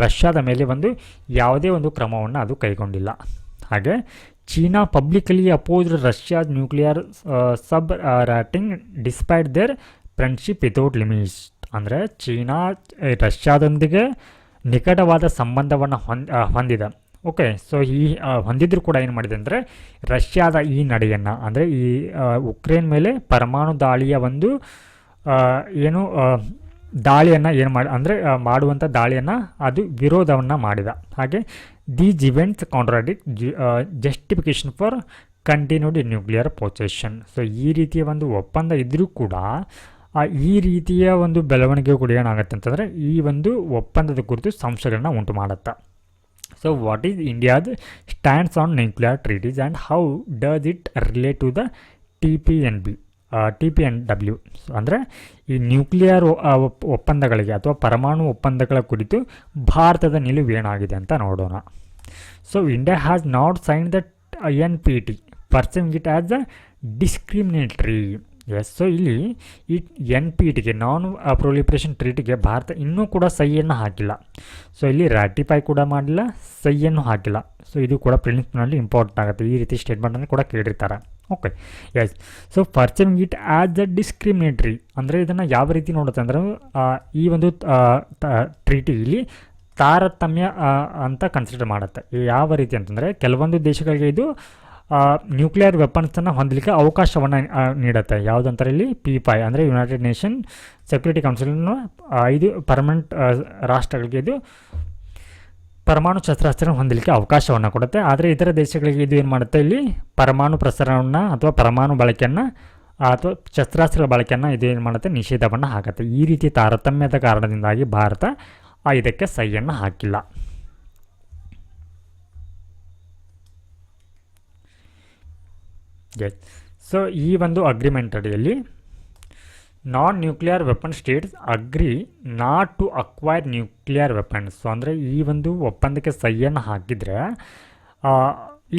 ರಷ್ಯಾದ ಮೇಲೆ ಒಂದು ಯಾವುದೇ ಒಂದು ಕ್ರಮವನ್ನು ಅದು ಕೈಗೊಂಡಿಲ್ಲ. ಹಾಗೆ China publicly opposed Russia nuclear sabre rattling despite their friendship without limits. ಅಂದರೆ ಚೀನಾ ರಷ್ಯಾದೊಂದಿಗೆ ನಿಕಟವಾದ ಸಂಬಂಧವನ್ನು ಹೊಂದಿದೆ. ಓಕೆ, ಸೊ ಈ ಹೊಂದಿದ್ರೂ ಕೂಡ ಏನು ಮಾಡಿದೆ ಅಂದರೆ ರಷ್ಯಾದ ಈ ನಡೆಯನ್ನು ಅಂದರೆ ಈ ಉಕ್ರೇನ್ ಮೇಲೆ ಪರಮಾಣು ದಾಳಿಯ ಒಂದು ಏನು ದಾಳಿಯನ್ನು ಮಾಡುವಂಥ ದಾಳಿಯನ್ನು ಅದು ವಿರೋಧವನ್ನು ಮಾಡಿದ. ಹಾಗೆ these events contradict justification for continued nuclear possession. So ಈ ರೀತಿಯ ಒಂದು ಒಪ್ಪಂದ ಇದ್ದರೂ ಕೂಡ ಈ ರೀತಿಯ ಒಂದು ಬೆಳವಣಿಗೆ ಕೂಡ ಏನಾಗುತ್ತೆ ಅಂತಂದರೆ ಈ ಒಂದು ಒಪ್ಪಂದದ ಕುರಿತು ಸಂಶಯಗಳನ್ನ ಉಂಟು ಮಾಡುತ್ತೆ. ಸೊ ವಾಟ್ ಈಸ್ ಇಂಡಿಯಾದ stands on nuclear treaties and how does it relate to the TPNW. ಅಂದರೆ ಈ ನ್ಯೂಕ್ಲಿಯರ್ ಒಪ್ಪಂದಗಳಿಗೆ ಅಥವಾ ಪರಮಾಣು ಒಪ್ಪಂದಗಳ ಕುರಿತು ಭಾರತದ ನಿಲುವು ಏನಾಗಿದೆ ಅಂತ ನೋಡೋಣ. So India has not sign the NPT perceiving it as a discriminatory. Yes, so ಇಲ್ಲಿ ಈ NPTಗೆ ನಾನ್ ಪ್ರೊಲಿಫರೇಷನ್ ಟ್ರೀಟಿಗೆ ಭಾರತ ಇನ್ನೂ ಕೂಡ ಸಹಿಯನ್ನು ಹಾಕಿಲ್ಲ. ಸೊ ಇಲ್ಲಿ ರ್ಯಾಟಿಫೈ ಕೂಡ ಮಾಡಿಲ್ಲ, ಸಹಿಯನ್ನು ಹಾಕಿಲ್ಲ. ಸೊ ಇದು ಕೂಡ ಪ್ರಿಲಿಮ್ಸ್ನಲ್ಲಿ ಇಂಪಾರ್ಟೆಂಟ್ ಆಗುತ್ತೆ. ಈ ರೀತಿ ಸ್ಟೇಟ್ಮೆಂಟನ್ನು ಕೂಡ ಕೇಳಿರ್ತಾರೆ. Okay, yes. So perceiving it as a discriminatory ಅಂದರೆ ಇದನ್ನು ಯಾವ ರೀತಿ ನೋಡುತ್ತೆ ಅಂದರೆ ಈ ಒಂದು ಟ್ರೀಟಿಲಿ ತಾರತಮ್ಯ ಅಂತ ಕನ್ಸಿಡರ್ ಮಾಡುತ್ತೆ. ಯಾವ ರೀತಿ ಅಂತಂದರೆ ಕೆಲವೊಂದು ದೇಶಗಳಿಗೆ ಇದು ನ್ಯೂಕ್ಲಿಯರ್ ವೆಪನ್ಸನ್ನು ಹೊಂದಲಿಕ್ಕೆ ಅವಕಾಶವನ್ನು ನೀಡುತ್ತೆ. ಯಾವುದಂತಾರೆ ಇಲ್ಲಿ P5 ಅಂದರೆ ಯುನೈಟೆಡ್ ನೇಷನ್ ಸೆಕ್ಯೂರಿಟಿ ಕೌನ್ಸಿಲ್ನ 5 ಪರ್ಮನೆಂಟ್ ರಾಷ್ಟ್ರಗಳಿಗೆ ಇದು ಪರಮಾಣು ಶಸ್ತ್ರಾಸ್ತ್ರ ಹೊಂದಲಿಕ್ಕೆ ಅವಕಾಶವನ್ನು ಕೊಡುತ್ತೆ. ಆದರೆ ಇತರ ದೇಶಗಳಿಗೆ ಇದು ಏನು ಮಾಡುತ್ತೆ, ಇಲ್ಲಿ ಪರಮಾಣು ಪ್ರಸರಣವನ್ನು ಅಥವಾ ಪರಮಾಣು ಬಳಕೆಯನ್ನು ಅಥವಾ ಶಸ್ತ್ರಾಸ್ತ್ರಗಳ ಬಳಕೆಯನ್ನು ಇದು ಏನು ಮಾಡುತ್ತೆ, ನಿಷೇಧವನ್ನು ಹಾಕುತ್ತೆ. ಈ ರೀತಿ ತಾರತಮ್ಯದ ಕಾರಣದಿಂದಾಗಿ ಭಾರತ ಇದಕ್ಕೆ ಸಹಿಯನ್ನು ಹಾಕಿಲ್ಲ. ಸೊ ಈ ಒಂದು ಅಗ್ರಿಮೆಂಟ್ ಅಡಿಯಲ್ಲಿ non nuclear weapon states agree not to acquire nuclear weapons. So ಅಂದರೆ ಈ ಒಂದು ಒಪ್ಪಂದಕ್ಕೆ ಸಹಿಯನ್ನು ಹಾಕಿದರೆ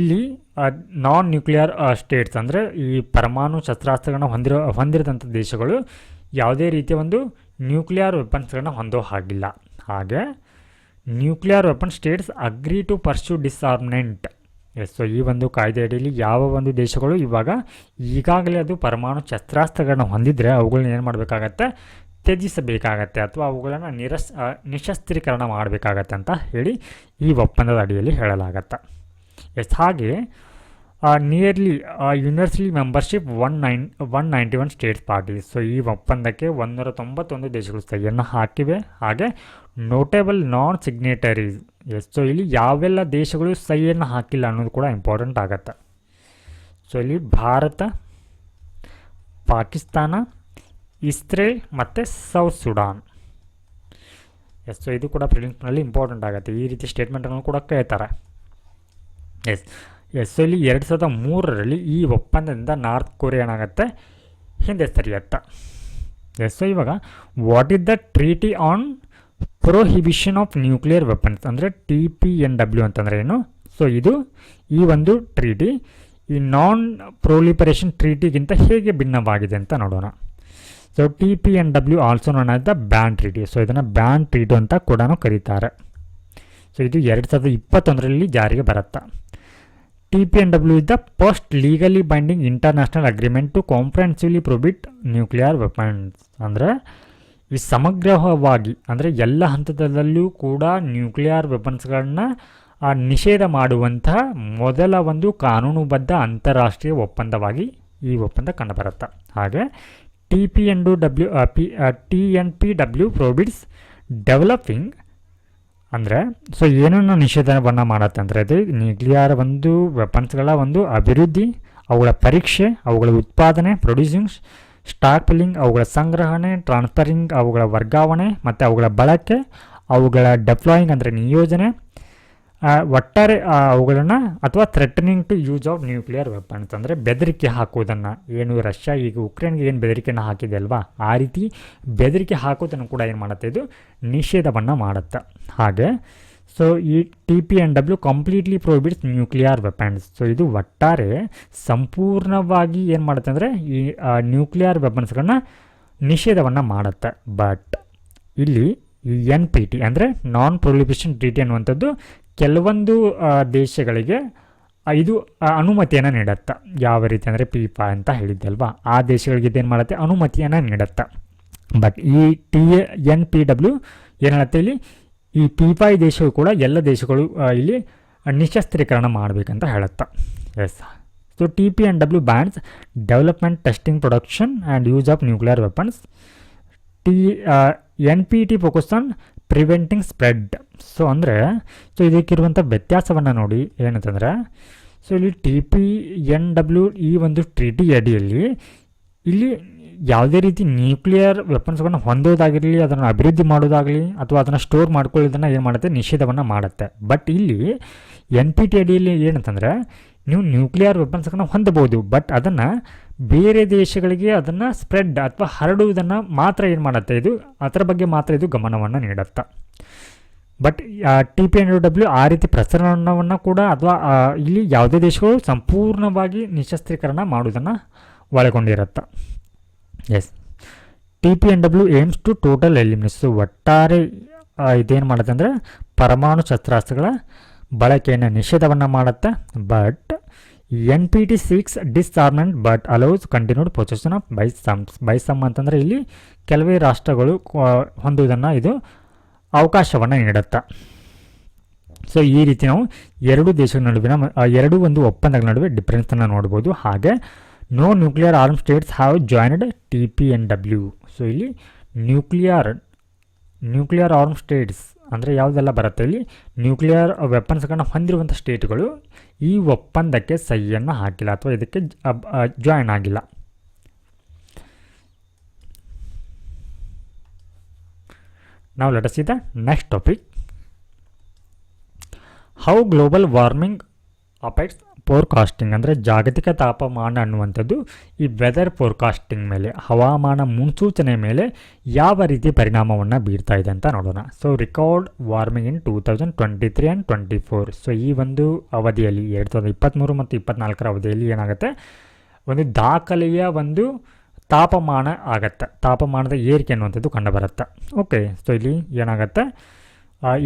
ಇಲ್ಲಿ ನಾನ್ ನ್ಯೂಕ್ಲಿಯರ್ ಸ್ಟೇಟ್ಸ್ ಅಂದರೆ ಈ ಪರಮಾಣು ಶಸ್ತ್ರಾಸ್ತ್ರಗಳನ್ನ ಹೊಂದಿರದಂಥ ದೇಶಗಳು ಯಾವುದೇ ರೀತಿಯ ಒಂದು ನ್ಯೂಕ್ಲಿಯರ್ ವೆಪನ್ಸ್ಗಳನ್ನ ಹೊಂದೋ ಹಾಗಿಲ್ಲ. ಹಾಗೆ nuclear weapon states agree to pursue disarmament. So ಈ ಒಂದು ಕಾಯ್ದೆ ಅಡಿಯಲ್ಲಿ ಯಾವ ಒಂದು ದೇಶಗಳು ಈಗಾಗಲೇ ಅದು ಪರಮಾಣು ಶಸ್ತ್ರಾಸ್ತ್ರಗಳನ್ನ ಹೊಂದಿದರೆ ಅವುಗಳನ್ನ ಏನು ಮಾಡಬೇಕಾಗತ್ತೆ, ತ್ಯಜಿಸಬೇಕಾಗತ್ತೆ ಅಥವಾ ಅವುಗಳನ್ನು ನಿಶಸ್ತ್ರೀಕರಣ ಮಾಡಬೇಕಾಗತ್ತೆ ಅಂತ ಹೇಳಿ ಈ ಒಪ್ಪಂದದ ಅಡಿಯಲ್ಲಿ ಹೇಳಲಾಗತ್ತೆ. ಹಾಗೆ nearly universally membership 191 States parties. So ಈ ಒಪ್ಪಂದಕ್ಕೆ 191 ದೇಶಗಳು ಸಹಿಯನ್ನು ಹಾಕಿವೆ. ಹಾಗೆ ನೋಟೇಬಲ್ ನಾನ್ ಸಿಗ್ನೇಟರೀಸ್. ಸೊ ಇಲ್ಲಿ ಯಾವೆಲ್ಲ ದೇಶಗಳು ಸಹಿಯನ್ನು ಹಾಕಿಲ್ಲ ಅನ್ನೋದು ಕೂಡ ಇಂಪಾರ್ಟೆಂಟ್ ಆಗುತ್ತೆ. ಸೊ ಇಲ್ಲಿ ಭಾರತ, ಪಾಕಿಸ್ತಾನ, ಇಸ್ರೇಲ್ ಮತ್ತು ಸೌತ್ ಸುಡಾನ್. ಸೊ ಇದು ಕೂಡ ಪ್ರಿಲಿಮ್ಸ್ನಲ್ಲಿ ಇಂಪಾರ್ಟೆಂಟ್ ಆಗುತ್ತೆ. ಈ ರೀತಿ ಸ್ಟೇಟ್ಮೆಂಟನ್ನು ಕೂಡ ಕೇಳ್ತಾರೆ. ಸೊ ಇಲ್ಲಿ 2003ರಲ್ಲಿ ಈ ಒಪ್ಪಂದದಿಂದ ನಾರ್ತ್ ಕೊರಿಯಾ ಏನಾಗುತ್ತೆ, ಹಿಂದೆ ಸರಿಯತ್ತ. ಸೊ ಇವಾಗ what is the treaty on prohibition of nuclear weapons ಅಂದರೆ TPNW ಅಂತಂದರೆ ಏನು? ಸೊ ಇದು ಈ ಒಂದು ಟ್ರೀಟಿ ಈ ನಾನ್ ಪ್ರೊಲಿಪರೇಷನ್ ಟ್ರೀಟಿಗಿಂತ ಹೇಗೆ ಭಿನ್ನವಾಗಿದೆ ಅಂತ ನೋಡೋಣ. So TPNW also known as the ban treaty. So ಇದನ್ನು ಬ್ಯಾನ್ ಟ್ರೀಟಿ ಅಂತ ಕೂಡ ಕರೀತಾರೆ. ಸೊ ಇದು 2021ರಲ್ಲಿ ಜಾರಿಗೆ ಬರುತ್ತೆ. TPNW is the first legally binding international agreement to comprehensively prohibit nuclear weapons. ಅಂದರೆ ಈ ಸಮಗ್ರವಾಗಿ ಅಂದರೆ ಎಲ್ಲ ಹಂತದಲ್ಲೂ ಕೂಡ ನ್ಯೂಕ್ಲಿಯರ್ ವೆಪನ್ಸ್ಗಳನ್ನ ನಿಷೇಧ ಮಾಡುವಂತಹ ಮೊದಲ ಒಂದು ಕಾನೂನುಬದ್ಧ ಅಂತಾರಾಷ್ಟ್ರೀಯ ಒಪ್ಪಂದವಾಗಿ ಈ ಒಪ್ಪಂದ ಕಂಡುಬರುತ್ತೆ. ಹಾಗೆ TNPW ಪ್ರೊಹಿಬಿಟ್ಸ್ ಡೆವಲಪಿಂಗ್ ಅಂದರೆ ಸೊ ಏನನ್ನು ನಿಷೇಧವನ್ನು ಮಾಡುತ್ತೆ ಅಂದರೆ ಅದು ನ್ಯೂಕ್ಲಿಯರ್ ಒಂದು ವೆಪನ್ಸ್ಗಳ ಒಂದು ಅಭಿವೃದ್ಧಿ, ಅವುಗಳ ಪರೀಕ್ಷೆ, ಅವುಗಳ ಉತ್ಪಾದನೆ, ಪ್ರೊಡ್ಯೂಸಿಂಗ್, ಸ್ಟಾಕ್ ಫಿಲ್ಲಿಂಗ್, ಅವುಗಳ ಸಂಗ್ರಹಣೆ, ಟ್ರಾನ್ಸ್ಫರಿಂಗ್, ಅವುಗಳ ವರ್ಗಾವಣೆ ಮತ್ತು ಅವುಗಳ ಬಳಕೆ, ಅವುಗಳ ಡೆಪ್ಲಾಯಿಂಗ್ ಅಂದರೆ ನಿಯೋಜನೆ, ಒಟ್ಟಾರೆ ಅವುಗಳನ್ನು ಅಥವಾ threatening to use of nuclear weapons ಅಂದರೆ ಬೆದರಿಕೆ ಹಾಕೋದನ್ನು, ಏನು ರಷ್ಯಾ ಈಗ ಉಕ್ರೇನ್ಗೆ ಏನು ಬೆದರಿಕೆಯನ್ನು ಹಾಕಿದೆ ಅಲ್ವಾ, ಆ ರೀತಿ ಬೆದರಿಕೆ ಹಾಕೋದನ್ನು ಕೂಡ ಏನು ಮಾಡುತ್ತೆ, ಇದು ನಿಷೇಧವನ್ನು ಮಾಡುತ್ತೆ. ಹಾಗೆ ಸೊ ಈ TPNW completely prohibits nuclear weapons. So ಇದು ಒಟ್ಟಾರೆ ಸಂಪೂರ್ಣವಾಗಿ ಏನು ಮಾಡುತ್ತೆ ಅಂದರೆ ಈ ನ್ಯೂಕ್ಲಿಯರ್ ವೆಪನ್ಸ್ಗಳನ್ನ ನಿಷೇಧವನ್ನು ಮಾಡುತ್ತೆ. ಬಟ್ ಇಲ್ಲಿ ಈ NPT ಅಂದರೆ ನಾನ್ ಪ್ರೊಲಿಫರೇಷನ್ ಟ್ರೀಟಿ ಅನ್ನುವಂಥದ್ದು ಕೆಲವೊಂದು ದೇಶಗಳಿಗೆ ಇದು ಅನುಮತಿಯನ್ನು ನೀಡುತ್ತೆ. ಯಾವ ರೀತಿ ಅಂದರೆ PIPA ಅಂತ ಹೇಳಿದ್ದೆ ಅಲ್ವಾ, ಆ ದೇಶಗಳಿಗೆ ಇದೇನು ಮಾಡುತ್ತೆ, ಅನುಮತಿಯನ್ನು ನೀಡುತ್ತೆ. ಬಟ್ ಈ TNPW ಏನು ಹೇಳುತ್ತೆ, ಇಲ್ಲಿ ಈ PIPA ದೇಶವು ಕೂಡ ಎಲ್ಲ ದೇಶಗಳು ಇಲ್ಲಿ ನಿಶಸ್ತ್ರೀಕರಣ ಮಾಡಬೇಕಂತ ಹೇಳುತ್ತೆ. So TPNW bans development, testing, production and use of nuclear weapons. NPT focus on preventing spread. So ಅಂದರೆ ಸೊ ಇದಕ್ಕಿರುವಂಥ ವ್ಯತ್ಯಾಸವನ್ನು ನೋಡಿ ಏನಂತಂದರೆ, ಸೊ ಇಲ್ಲಿ TPNW ಈ ಒಂದು ಟ್ರೀಟಿ ಅಡಿಯಲ್ಲಿ ಇಲ್ಲಿ ಯಾವುದೇ ರೀತಿ ನ್ಯೂಕ್ಲಿಯರ್ ವೆಪನ್ಸ್ಗಳನ್ನು ಹೊಂದೋದಾಗಿರಲಿ, ಅದನ್ನು ಅಭಿವೃದ್ಧಿ ಮಾಡೋದಾಗಲಿ ಅಥವಾ ಅದನ್ನು ಸ್ಟೋರ್ ಮಾಡ್ಕೊಳ್ಳೋದನ್ನು ಏನು ಮಾಡುತ್ತೆ, ನಿಷೇಧವನ್ನು ಮಾಡುತ್ತೆ. ಬಟ್ ಇಲ್ಲಿ NPT ಅಡಿಯಲ್ಲಿ ಏನಂತಂದರೆ ನೀವು ನ್ಯೂಕ್ಲಿಯರ್ ವೆಪನ್ಸ್ಗಳನ್ನು ಹೊಂದಬಹುದು, ಬಟ್ ಅದನ್ನು ಬೇರೆ ದೇಶಗಳಿಗೆ ಅದನ್ನು ಸ್ಪ್ರೆಡ್ ಅಥವಾ ಹರಡುವುದನ್ನು ಮಾತ್ರ ಏನು ಮಾಡುತ್ತೆ, ಇದು ಅದರ ಬಗ್ಗೆ ಮಾತ್ರ ಇದು ಗಮನವನ್ನು ನೀಡುತ್ತೆ. ಬಟ್ TPNW ಆ ರೀತಿ ಪ್ರಸರಣವನ್ನು ಕೂಡ ಅಥವಾ ಇಲ್ಲಿ ಯಾವುದೇ ದೇಶಗಳು ಸಂಪೂರ್ಣವಾಗಿ ನಿಶಸ್ತ್ರೀಕರಣ ಮಾಡುವುದನ್ನು ಒಳಗೊಂಡಿರುತ್ತೆ. TPNW aims to total elimination. ಒಟ್ಟಾರೆ ಇದೇನು ಮಾಡುತ್ತೆ ಅಂದರೆ ಪರಮಾಣು ಶಸ್ತ್ರಾಸ್ತ್ರಗಳ ಬಳಕೆಯನ್ನು ನಿಷೇಧವನ್ನು ಮಾಡುತ್ತೆ. But NPT seeks disarmament but allows continued possession of by some ಅಂತಂದರೆ ಇಲ್ಲಿ ಕೆಲವೇ ರಾಷ್ಟ್ರಗಳು ಹೊಂದುವುದನ್ನು ಇದು ಅವಕಾಶವನ್ನು ನೀಡುತ್ತೆ. ಸೊ ಈ ರೀತಿ ನಾವು ಎರಡು ದೇಶಗಳ ನಡುವಿನ ಎರಡು ಒಂದು ಒಪ್ಪಂದಗಳ ನಡುವೆ ಡಿಫ್ರೆನ್ಸನ್ನು ನೋಡ್ಬೋದು. ಹಾಗೆ no nuclear arm states have joined TPNW. So ಇಲ್ಲಿ ನ್ಯೂಕ್ಲಿಯರ್ ಆರ್ಮ್ ಸ್ಟೇಟ್ಸ್ ಅಂದರೆ ಯಾವುದೆಲ್ಲ ಬರುತ್ತೆ, ಇಲ್ಲಿ ನ್ಯೂಕ್ಲಿಯರ್ ವೆಪನ್ಸ್ಗಳನ್ನ ಹೊಂದಿರುವಂಥ ಸ್ಟೇಟ್ಗಳು ಈ ಒಪ್ಪಂದಕ್ಕೆ ಸಹಿಯನ್ನು ಹಾಕಿಲ್ಲ ಅಥವಾ ಇದಕ್ಕೆ ಜಾಯ್ನ್ ಆಗಿಲ್ಲ. ನಾವು let us see the next topic. How global warming affects forecasting ಅಂದರೆ ಜಾಗತಿಕ ತಾಪಮಾನ ಅನ್ನುವಂಥದ್ದು ಈ ವೆದರ್ ಫೋರ್ಕಾಸ್ಟಿಂಗ್ ಮೇಲೆ, ಹವಾಮಾನ ಮುನ್ಸೂಚನೆ ಮೇಲೆ ಯಾವ ರೀತಿ ಪರಿಣಾಮವನ್ನು ಬೀರ್ತಾ ಇದೆ ಅಂತ ನೋಡೋಣ. So record warming in 2023 and 24. So ಈ ಒಂದು ಅವಧಿಯಲ್ಲಿ 2023 ಮತ್ತು 24ರ ಅವಧಿಯಲ್ಲಿ ಏನಾಗುತ್ತೆ, ಒಂದು ದಾಖಲೆಯ ಒಂದು ತಾಪಮಾನ ಆಗತ್ತೆ, ತಾಪಮಾನದ ಏರಿಕೆ ಅನ್ನುವಂಥದ್ದು ಕಂಡುಬರುತ್ತೆ. ಓಕೆ, ಸೊ ಇಲ್ಲಿ ಏನಾಗುತ್ತೆ,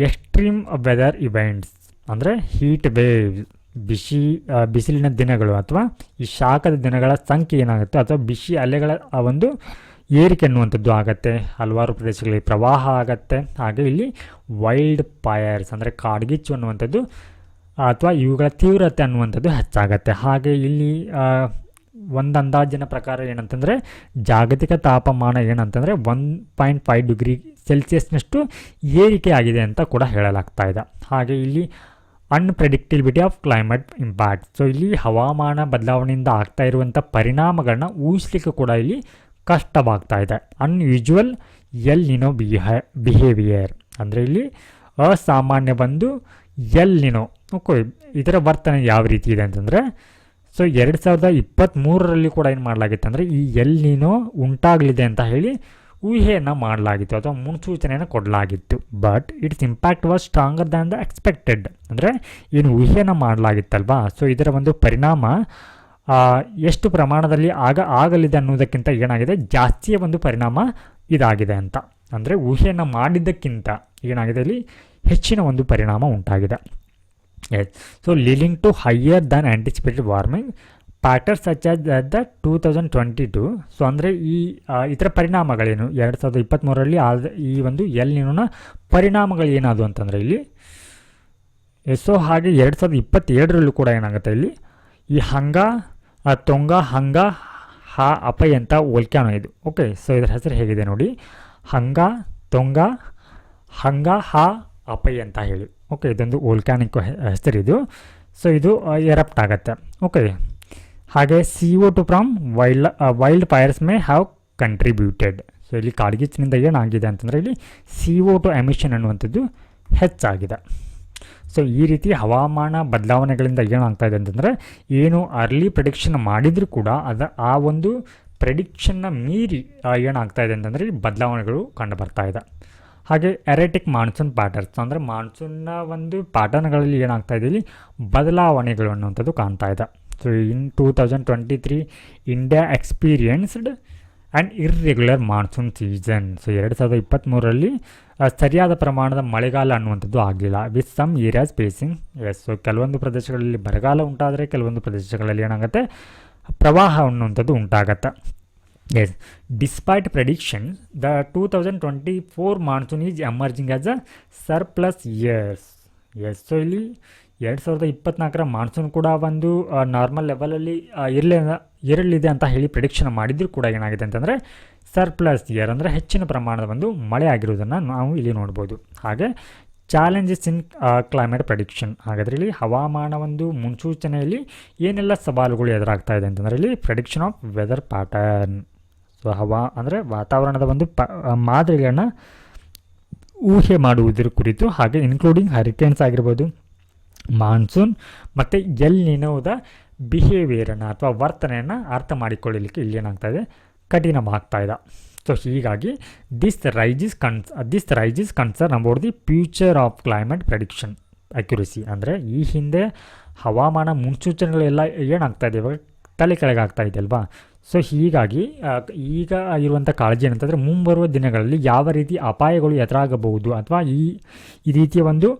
ಎಕ್ಸ್ಟ್ರೀಮ್ ವೆದರ್ ಇವೆಂಟ್ಸ್ ಅಂದರೆ ಹೀಟ್ ವೇವ್, ಬಿಸಿಲಿನ ದಿನಗಳು ಅಥವಾ ಈ ಶಾಖದ ದಿನಗಳ ಸಂಖ್ಯೆ ಏನಾಗುತ್ತೆ, ಅಥವಾ ಬಿಸಿ ಅಲೆಗಳ ಒಂದು ಏರಿಕೆ ಅನ್ನುವಂಥದ್ದು ಆಗುತ್ತೆ. ಹಲವಾರು ಪ್ರದೇಶಗಳಲ್ಲಿ ಪ್ರವಾಹ ಆಗತ್ತೆ. ಹಾಗೆ ಇಲ್ಲಿ ವೈಲ್ಡ್ ಫೈರ್ಸ್ ಅಂದರೆ ಕಾಡ್ಗಿಚ್ಚು ಅನ್ನುವಂಥದ್ದು ಅಥವಾ ಇವುಗಳ ತೀವ್ರತೆ ಅನ್ನುವಂಥದ್ದು ಹೆಚ್ಚಾಗತ್ತೆ. ಹಾಗೆ ಇಲ್ಲಿ ಒಂದು ಅಂದಾಜಿನ ಪ್ರಕಾರ ಏನಂತಂದರೆ ಜಾಗತಿಕ ತಾಪಮಾನ ಏನಂತಂದರೆ 1.5 ಡಿಗ್ರಿ ಸೆಲ್ಸಿಯಸ್ನಷ್ಟು ಏರಿಕೆ ಆಗಿದೆ ಅಂತ ಕೂಡ ಹೇಳಲಾಗ್ತಾ ಇದೆ. ಹಾಗೆ ಇಲ್ಲಿ ಅನ್ಪ್ರೆಡಿಕ್ಟಿಬಿಲಿಟಿ ಆಫ್ ಕ್ಲೈಮೇಟ್ ಇಂಪ್ಯಾಕ್ಟ್. ಸೊ ಇಲ್ಲಿ ಹವಾಮಾನ ಬದಲಾವಣೆಯಿಂದ ಆಗ್ತಾ ಇರುವಂಥ ಪರಿಣಾಮಗಳನ್ನ ಊಹಿಸಲಿಕ್ಕೆ ಕೂಡ ಇಲ್ಲಿ ಕಷ್ಟವಾಗ್ತಾ ಇದೆ. ಅನ್ಯೂಜುವಲ್ ಎಲ್ ನಿನೋ ಬಿಹೇವಿಯರ್ ಅಂದರೆ ಇಲ್ಲಿ ಅಸಾಮಾನ್ಯ ಬಂದು ಎಲ್ ನಿನೋ. ಓಕೆ, ಇದರ ವರ್ತನೆ ಯಾವ ರೀತಿ ಇದೆ ಅಂತಂದರೆ, ಸೊ 2023ರಲ್ಲಿ ಕೂಡ ಏನು ಮಾಡಲಾಗಿತ್ತು ಅಂದರೆ ಈ ಎಲ್ ನಿನೋ ಉಂಟಾಗಲಿದೆ ಅಂತ ಹೇಳಿ ಊಹೆಯನ್ನು ಮಾಡಲಾಗಿತ್ತು ಅಥವಾ ಮುನ್ಸೂಚನೆಯನ್ನು ಕೊಡಲಾಗಿತ್ತು. But its impact was stronger than the expected. ಅಂದರೆ ಏನು ಊಹೆಯನ್ನು ಮಾಡಲಾಗಿತ್ತಲ್ವಾ, ಸೊ ಇದರ ಒಂದು ಪರಿಣಾಮ ಎಷ್ಟು ಪ್ರಮಾಣದಲ್ಲಿ ಆಗಲಿದೆ ಅನ್ನೋದಕ್ಕಿಂತ ಏನಾಗಿದೆ, ಜಾಸ್ತಿಯ ಒಂದು ಪರಿಣಾಮ ಇದಾಗಿದೆ ಅಂತ. ಅಂದರೆ ಊಹೆಯನ್ನು ಮಾಡಿದ್ದಕ್ಕಿಂತ ಏನಾಗಿದೆ, ಇಲ್ಲಿ ಹೆಚ್ಚಿನ ಒಂದು ಪರಿಣಾಮ ಉಂಟಾಗಿದೆ. Yes, so leading to higher than anticipated warming pattern such as the 2022. So ಅಂದರೆ ಈ ಇತರ ಪರಿಣಾಮಗಳೇನು 2023ರಲ್ಲಿ ಆದ ಈ ಒಂದು ಎಲ್ ನಿನೋನ ಪರಿಣಾಮಗಳು ಏನಾದವು ಅಂತಂದರೆ ಇಲ್ಲಿ. ಸೊ ಹಾಗೆ 2027ರಲ್ಲೂ ಕೂಡ ಏನಾಗುತ್ತೆ, ಇಲ್ಲಿ ಈ ತೊಂಗ ಹಾ ಅಪೈ ಅಂತ ವೋಲ್ಕ್ಯಾನೋ ಇದು. ಓಕೆ, ಸೊ ಇದರ ಹೆಸರು ಹೇಗಿದೆ ನೋಡಿ, ತೊಂಗ ಹಾ ಅಪೈ ಅಂತ ಹೇಳಿ. ಓಕೆ, ಇದೊಂದು ವೋಲ್ಕ್ಯಾನಿಕ್ ಹೆಸರಿದು. ಸೊ ಇದು ಎರಪ್ಟ್ ಆಗುತ್ತೆ. ಓಕೆ, ಹಾಗೆ CO2 from wildfires may have contributed. So ಇಲ್ಲಿ ಕಾಡ್ಗಿಚ್ಚಿನಿಂದ ಏನಾಗಿದೆ ಅಂತಂದರೆ ಇಲ್ಲಿ CO2 ಎಮಿಷನ್ ಅನ್ನುವಂಥದ್ದು ಹೆಚ್ಚಾಗಿದೆ. ಸೊ ಈ ರೀತಿ ಹವಾಮಾನ ಬದಲಾವಣೆಗಳಿಂದ ಏನಾಗ್ತಾ ಇದೆ ಅಂತಂದರೆ, ಏನು ಅರ್ಲಿ ಪ್ರೆಡಿಕ್ಷನ್ ಮಾಡಿದರೂ ಕೂಡ ಆ ಒಂದು ಪ್ರೆಡಿಕ್ಷನ್ನ ಮೀರಿ ಏನಾಗ್ತಾ ಇದೆ ಅಂತಂದರೆ ಈ ಬದಲಾವಣೆಗಳು ಕಂಡು ಬರ್ತಾ ಇದೆ. ಹಾಗೆ ಎರೆಟಿಕ್ ಮಾನ್ಸೂನ್ ಪ್ಯಾಟರ್ನ್ಸ್ ಅಂದರೆ ಮಾನ್ಸೂನ್ನ ಒಂದು ಪ್ಯಾಟರ್ನ್ಗಳಲ್ಲಿ ಏನಾಗ್ತಾ ಇದೆ, ಇಲ್ಲಿ ಬದಲಾವಣೆಗಳು ಅನ್ನುವಂಥದ್ದು ಕಾಣ್ತಾ ಇದೆ. So in 2023 India experienced and irregular monsoon season. So 2023ರಲ್ಲಿ ಸರಿಯಾದ ಪ್ರಮಾಣದ ಮಳೆಗಾಲ ಅನ್ನುವಂಥದ್ದು ಆಗಲಿಲ್ಲ. With some areas facing. Yes, so ಕೆಲವೊಂದು ಪ್ರದೇಶಗಳಲ್ಲಿ ಬರಗಾಲ ಉಂಟಾದರೆ ಕೆಲವೊಂದು ಪ್ರದೇಶಗಳಲ್ಲಿ ಏನಾಗುತ್ತೆ, ಪ್ರವಾಹ ಅನ್ನುವಂಥದ್ದು ಉಂಟಾಗತ್ತೆ. Yes, despite prediction the 2024 monsoon is emerging as a surplus years. Yes, so ಇಲ್ಲಿ 2024ರ ಮಾನ್ಸೂನ್ ಕೂಡ ಒಂದು ನಾರ್ಮಲ್ ಲೆವೆಲಲ್ಲಿ ಇರಲಿದೆ ಅಂತ ಹೇಳಿ ಪ್ರೆಡಿಕ್ಷನ್ ಮಾಡಿದರೂ ಕೂಡ ಏನಾಗಿದೆ ಅಂತಂದರೆ ಸರ್ಪ್ಲಸ್ ಇಯರ್ ಅಂದರೆ ಹೆಚ್ಚಿನ ಪ್ರಮಾಣದ ಒಂದು ಮಳೆ ಆಗಿರೋದನ್ನು ನಾವು ಇಲ್ಲಿ ನೋಡ್ಬೋದು. ಹಾಗೆ ಚಾಲೆಂಜಸ್ ಇನ್ ಕ್ಲೈಮೇಟ್ ಪ್ರೆಡಿಕ್ಷನ್. ಹಾಗಾದರೆ ಇಲ್ಲಿ ಹವಾಮಾನ ಒಂದು ಮುನ್ಸೂಚನೆಯಲ್ಲಿ ಏನೆಲ್ಲ ಸವಾಲುಗಳು ಎದುರಾಗ್ತಾ ಇದೆ ಅಂತಂದರೆ ಇಲ್ಲಿ prediction of weather pattern. So ಅಂದರೆ ವಾತಾವರಣದ ಒಂದು ಮಾದರಿಗಳನ್ನು ಊಹೆ ಮಾಡುವುದರ ಕುರಿತು, ಹಾಗೆ ಇನ್ಕ್ಲೂಡಿಂಗ್ ಹರಿಕೇನ್ಸ್ ಆಗಿರ್ಬೋದು, ಮಾನ್ಸೂನ್ ಮತ್ತು ಎಲ್ ನಿನೋದ ಬಿಹೇವಿಯರನ್ನು ಅಥವಾ ವರ್ತನೆಯನ್ನು ಅರ್ಥ ಮಾಡಿಕೊಳ್ಳಲಿಕ್ಕೆ ಇಲ್ಲಿ ಏನಾಗ್ತಾ ಇದೆ, ಕಠಿಣವಾಗ್ತಾ ಇದೆ. ಸೊ ಹೀಗಾಗಿ this rise is concern about the future of climate prediction accuracy. ಅಂದರೆ ಈ ಹಿಂದೆ ಹವಾಮಾನ ಮುನ್ಸೂಚನೆಗಳೆಲ್ಲ ಏನಾಗ್ತಾ ಇದೆ, ಇವಾಗ ತಲೆ ಕೆಳಗಾಗ್ತಾ ಇದೆ ಅಲ್ವಾ. ಸೊ ಹೀಗಾಗಿ ಈಗ ಇರುವಂಥ ಕಾಳಜಿ ಏನಂತಂದರೆ ಮುಂಬರುವ ದಿನಗಳಲ್ಲಿ ಯಾವ ರೀತಿ ಅಪಾಯಗಳು ಎದುರಾಗಬಹುದು ಅಥವಾ ಈ ರೀತಿಯ ಒಂದು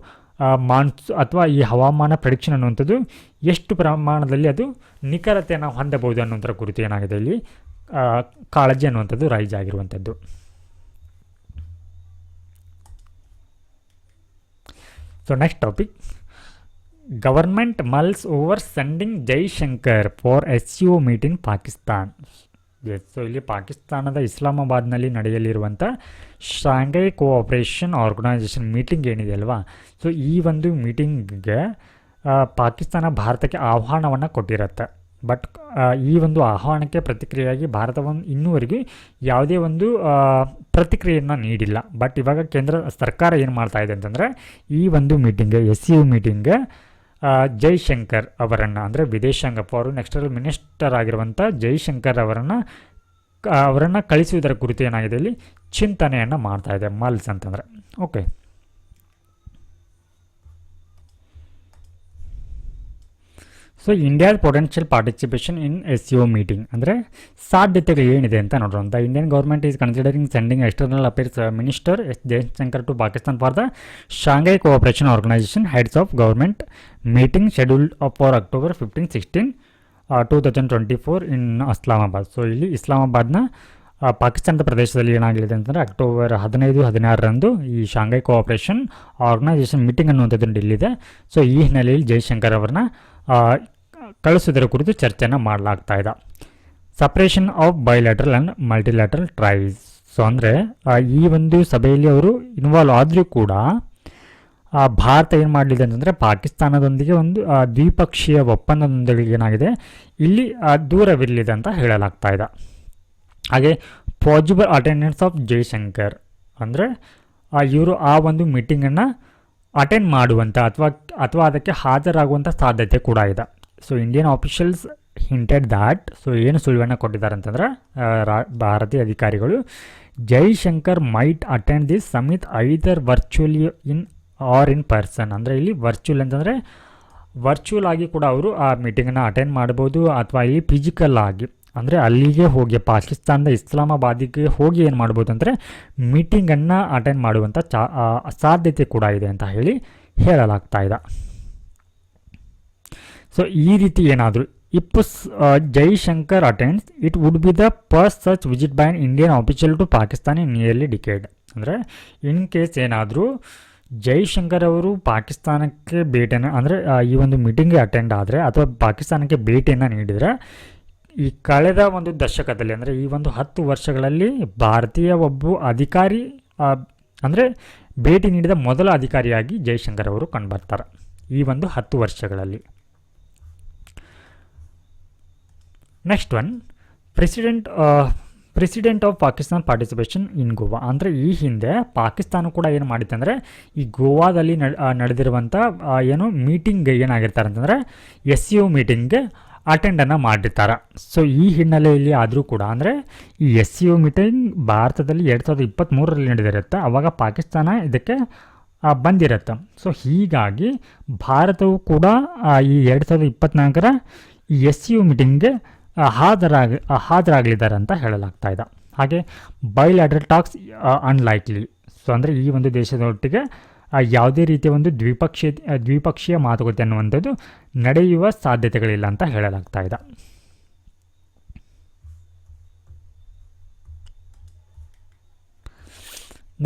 ಅಥವಾ ಈ ಹವಾಮಾನ ಪ್ರೆಡಿಕ್ಷನ್ ಅನ್ನುವಂಥದ್ದು ಎಷ್ಟು ಪ್ರಮಾಣದಲ್ಲಿ ಅದು ನಿಖರತೆಯನ್ನು ಹೊಂದಬಹುದು ಅನ್ನೋಂಥರ ಕುರಿತು ಏನಾಗಿದೆ ಇಲ್ಲಿ ಕಾಳಜಿ ಅನ್ನುವಂಥದ್ದು ರೈಸ್ ಆಗಿರುವಂಥದ್ದು. So next topic, government mulls over sending Jaishankar for SCO meeting Pakistan. Yes, so ಇಲ್ಲಿ ಪಾಕಿಸ್ತಾನದ ಇಸ್ಲಾಮಾಬಾದ್ನಲ್ಲಿ ನಡೆಯಲಿರುವಂಥ ಶಾಂಘೈ ಕೋಆಪರೇಷನ್ ಆರ್ಗನೈಸೇಷನ್ ಮೀಟಿಂಗ್ ಏನಿದೆ ಅಲ್ವಾ, ಸೊ ಈ ಒಂದು ಮೀಟಿಂಗ್ಗೆ ಪಾಕಿಸ್ತಾನ ಭಾರತಕ್ಕೆ ಆಹ್ವಾನವನ್ನು ಕೊಟ್ಟಿರುತ್ತೆ. ಬಟ್ ಈ ಒಂದು ಆಹ್ವಾನಕ್ಕೆ ಪ್ರತಿಕ್ರಿಯೆಯಾಗಿ ಭಾರತವನ್ನು ಇನ್ನೂವರೆಗೂ ಯಾವುದೇ ಒಂದು ಪ್ರತಿಕ್ರಿಯೆಯನ್ನು ನೀಡಿಲ್ಲ. ಬಟ್ ಇವಾಗ ಕೇಂದ್ರ ಸರ್ಕಾರ ಏನು ಮಾಡ್ತಾ ಇದೆ ಅಂತಂದರೆ ಈ ಒಂದು ಮೀಟಿಂಗ್ಗೆ SCO ಮೀಟಿಂಗ್ಗೆ ಜೈಶಂಕರ್ ಅವರನ್ನು, ಅಂದರೆ ವಿದೇಶಾಂಗ ಫಾರಿನ್ ಎಕ್ಸ್ಟರ್ನಲ್ ಮಿನಿಸ್ಟರ್ ಆಗಿರುವಂಥ ಜೈಶಂಕರ್ ಅವರನ್ನು ಕಳಿಸುವುದರ ಕುರಿತು ಏನಾಗಿದೆ ಇಲ್ಲಿ ಚಿಂತನೆಯನ್ನು ಮಾಡ್ತಾ ಇದೆ ಮಲ್ಸ್ ಅಂತಂದರೆ. ಓಕೆ, ಸೊ ಇಂಡಿಯಾದ potential participation in SCO meeting, ಅಂದರೆ ಸಾಧ್ಯತೆಗಳು ಏನಿದೆ ಅಂತ ನೋಡೋಣ. The Indian government is considering sending external affairs minister S Jaishankar to Pakistan for the Shanghai cooperation Organisation heads of government meeting scheduled for October 15-16, 2024 in Islamabad. So ಇಲ್ಲಿ ಇಸ್ಲಾಮಾಬಾದ್ನ ಪಾಕಿಸ್ತಾನದ ಪ್ರದೇಶದಲ್ಲಿ ಏನಾಗಲಿದೆ ಅಂತಂದರೆ October 15-16 ಈ ಶಾಂಘೈ ಕೋಆಪರೇಷನ್ ಆರ್ಗನೈಸೇಷನ್ ಮೀಟಿಂಗ್ ಅನ್ನುವಂಥದ್ದು ಇಲ್ಲಿದೆ. ಸೊ ಈ ಹಿನ್ನೆಲೆಯಲ್ಲಿ ಜೈಶಂಕರ್ ಅವರನ್ನ ಕಳಿಸೋದರ ಕುರಿತು ಚರ್ಚೆಯನ್ನು ಮಾಡಲಾಗ್ತಾ ಇದೆ. Suppression of bilateral and multilateral ties. So ಅಂದರೆ ಈ ಒಂದು ಸಭೆಯಲ್ಲಿ ಅವರು ಇನ್ವಾಲ್ವ್ ಆದರೂ ಕೂಡ ಭಾರತ ಏನು ಮಾಡಲಿದೆ ಅಂತಂದರೆ ಪಾಕಿಸ್ತಾನದೊಂದಿಗೆ ಒಂದು ದ್ವಿಪಕ್ಷೀಯ ಒಪ್ಪಂದದೊಂದಿಗೆ ಏನಾಗಿದೆ ಇಲ್ಲಿ ದೂರವಿರಲಿದೆ ಅಂತ ಹೇಳಲಾಗ್ತಾ ಇದೆ. ಹಾಗೆ ಪಾಸಿಬಲ್ ಅಟೆಂಡೆನ್ಸ್ ಆಫ್ ಜೈಶಂಕರ್, ಅಂದರೆ ಇವರು ಆ ಒಂದು ಮೀಟಿಂಗನ್ನು ಅಟೆಂಡ್ ಮಾಡುವಂಥ ಅಥವಾ ಅದಕ್ಕೆ ಹಾಜರಾಗುವಂಥ ಸಾಧ್ಯತೆ ಕೂಡ ಇದೆ. So Indian officials hinted that, so ಏನು ಸುಳಿವನ್ನು ಕೊಟ್ಟಿದ್ದಾರೆ ಅಂತಂದರೆ ಭಾರತೀಯ ಅಧಿಕಾರಿಗಳು, Jaishankar might attend this summit either virtually in person, ಅಂದರೆ ಇಲ್ಲಿ ವರ್ಚುವಲ್ ಅಂತಂದರೆ ವರ್ಚುವಲ್ ಆಗಿ ಕೂಡ ಅವರು ಆ ಮೀಟಿಂಗನ್ನು ಅಟೆಂಡ್ ಮಾಡ್ಬೋದು, ಅಥವಾ ಇಲ್ಲಿ ಫಿಸಿಕಲ್ ಆಗಿ ಅಂದರೆ ಅಲ್ಲಿಗೆ ಹೋಗಿ ಪಾಕಿಸ್ತಾನದ ಇಸ್ಲಾಮಾಬಾದಿಗೆ ಹೋಗಿ ಏನು ಮಾಡ್ಬೋದು ಅಂದರೆ ಮೀಟಿಂಗನ್ನು ಅಟೆಂಡ್ ಮಾಡುವಂಥ ಸಾಧ್ಯತೆ ಕೂಡ ಇದೆ ಅಂತ ಹೇಳಲಾಗ್ತಾ ಇದೆ. ಸೊ ಈ ರೀತಿ ಏನಾದರೂ if Jaishankar attends it would be the first such visit by an Indian official to Pakistan in nearly decade. ಅಂದರೆ ಇನ್ ಕೇಸ್ ಏನಾದರೂ ಜೈಶಂಕರ್ ಅವರು ಪಾಕಿಸ್ತಾನಕ್ಕೆ ಭೇಟಿಯನ್ನು, ಅಂದರೆ ಈ ಒಂದು ಮೀಟಿಂಗ್ಗೆ ಅಟೆಂಡ್ ಆದರೆ ಅಥವಾ ಪಾಕಿಸ್ತಾನಕ್ಕೆ ಭೇಟಿಯನ್ನು ನೀಡಿದರೆ ಈ ಕಳೆದ ಒಂದು ದಶಕದಲ್ಲಿ, ಅಂದರೆ ಈ ಒಂದು 10 ವರ್ಷಗಳಲ್ಲಿ ಭಾರತೀಯ ಒಬ್ಬ ಅಧಿಕಾರಿ, ಅಂದರೆ ಭೇಟಿ ನೀಡಿದ ಮೊದಲ ಅಧಿಕಾರಿಯಾಗಿ ಜೈಶಂಕರ್ ಅವರು ಕಂಡುಬರ್ತಾರೆ ಈ ಒಂದು 10 ವರ್ಷಗಳಲ್ಲಿ. Next one, president of Pakistan participation in Goa. ಅಂದರೆ ಈ ಹಿಂದೆ ಪಾಕಿಸ್ತಾನ ಕೂಡ ಏನು ಮಾಡಿತ್ತು ಅಂದರೆ ಈ ಗೋವಾದಲ್ಲಿ ನಡೆದಿರುವಂಥ ಏನು ಮೀಟಿಂಗ್ ಏನಾಗಿರ್ತಾರೆ ಅಂತಂದರೆ SCO ಮೀಟಿಂಗ್ಗೆ ಅಟೆಂಡನ್ನು ಮಾಡಿರ್ತಾರೆ. ಸೊ ಈ ಹಿನ್ನೆಲೆಯಲ್ಲಿ ಆದರೂ ಕೂಡ, ಅಂದರೆ ಈ SCO ಮೀಟಿಂಗ್ ಭಾರತದಲ್ಲಿ 2023ರಲ್ಲಿ ನಡೆದಿರುತ್ತೆ, ಆವಾಗ ಪಾಕಿಸ್ತಾನ ಇದಕ್ಕೆ ಬಂದಿರುತ್ತೆ. ಸೊ ಹೀಗಾಗಿ ಭಾರತವು ಕೂಡ ಈ 2024ರ ಈ SCO ಮೀಟಿಂಗ್ಗೆ ಹಾಜರಾಗಲಿದ್ದಾರೆ ಅಂತ ಹೇಳಲಾಗ್ತಾ ಇದೆ. ಹಾಗೆ ಬೈಲ್ಯಾಟ್ರಲ್ ಟಾಕ್ಸ್ ಅನ್ಲೈಕ್ಲಿ. ಸೊ ಅಂದರೆ ಈ ಒಂದು ದೇಶದೊಟ್ಟಿಗೆ ಯಾವುದೇ ರೀತಿಯ ಒಂದು ದ್ವಿಪಕ್ಷೀಯ ಮಾತುಕತೆ ಅನ್ನುವಂಥದ್ದು ನಡೆಯುವ ಸಾಧ್ಯತೆಗಳಿಲ್ಲ ಅಂತ ಹೇಳಲಾಗ್ತಾ ಇದೆ.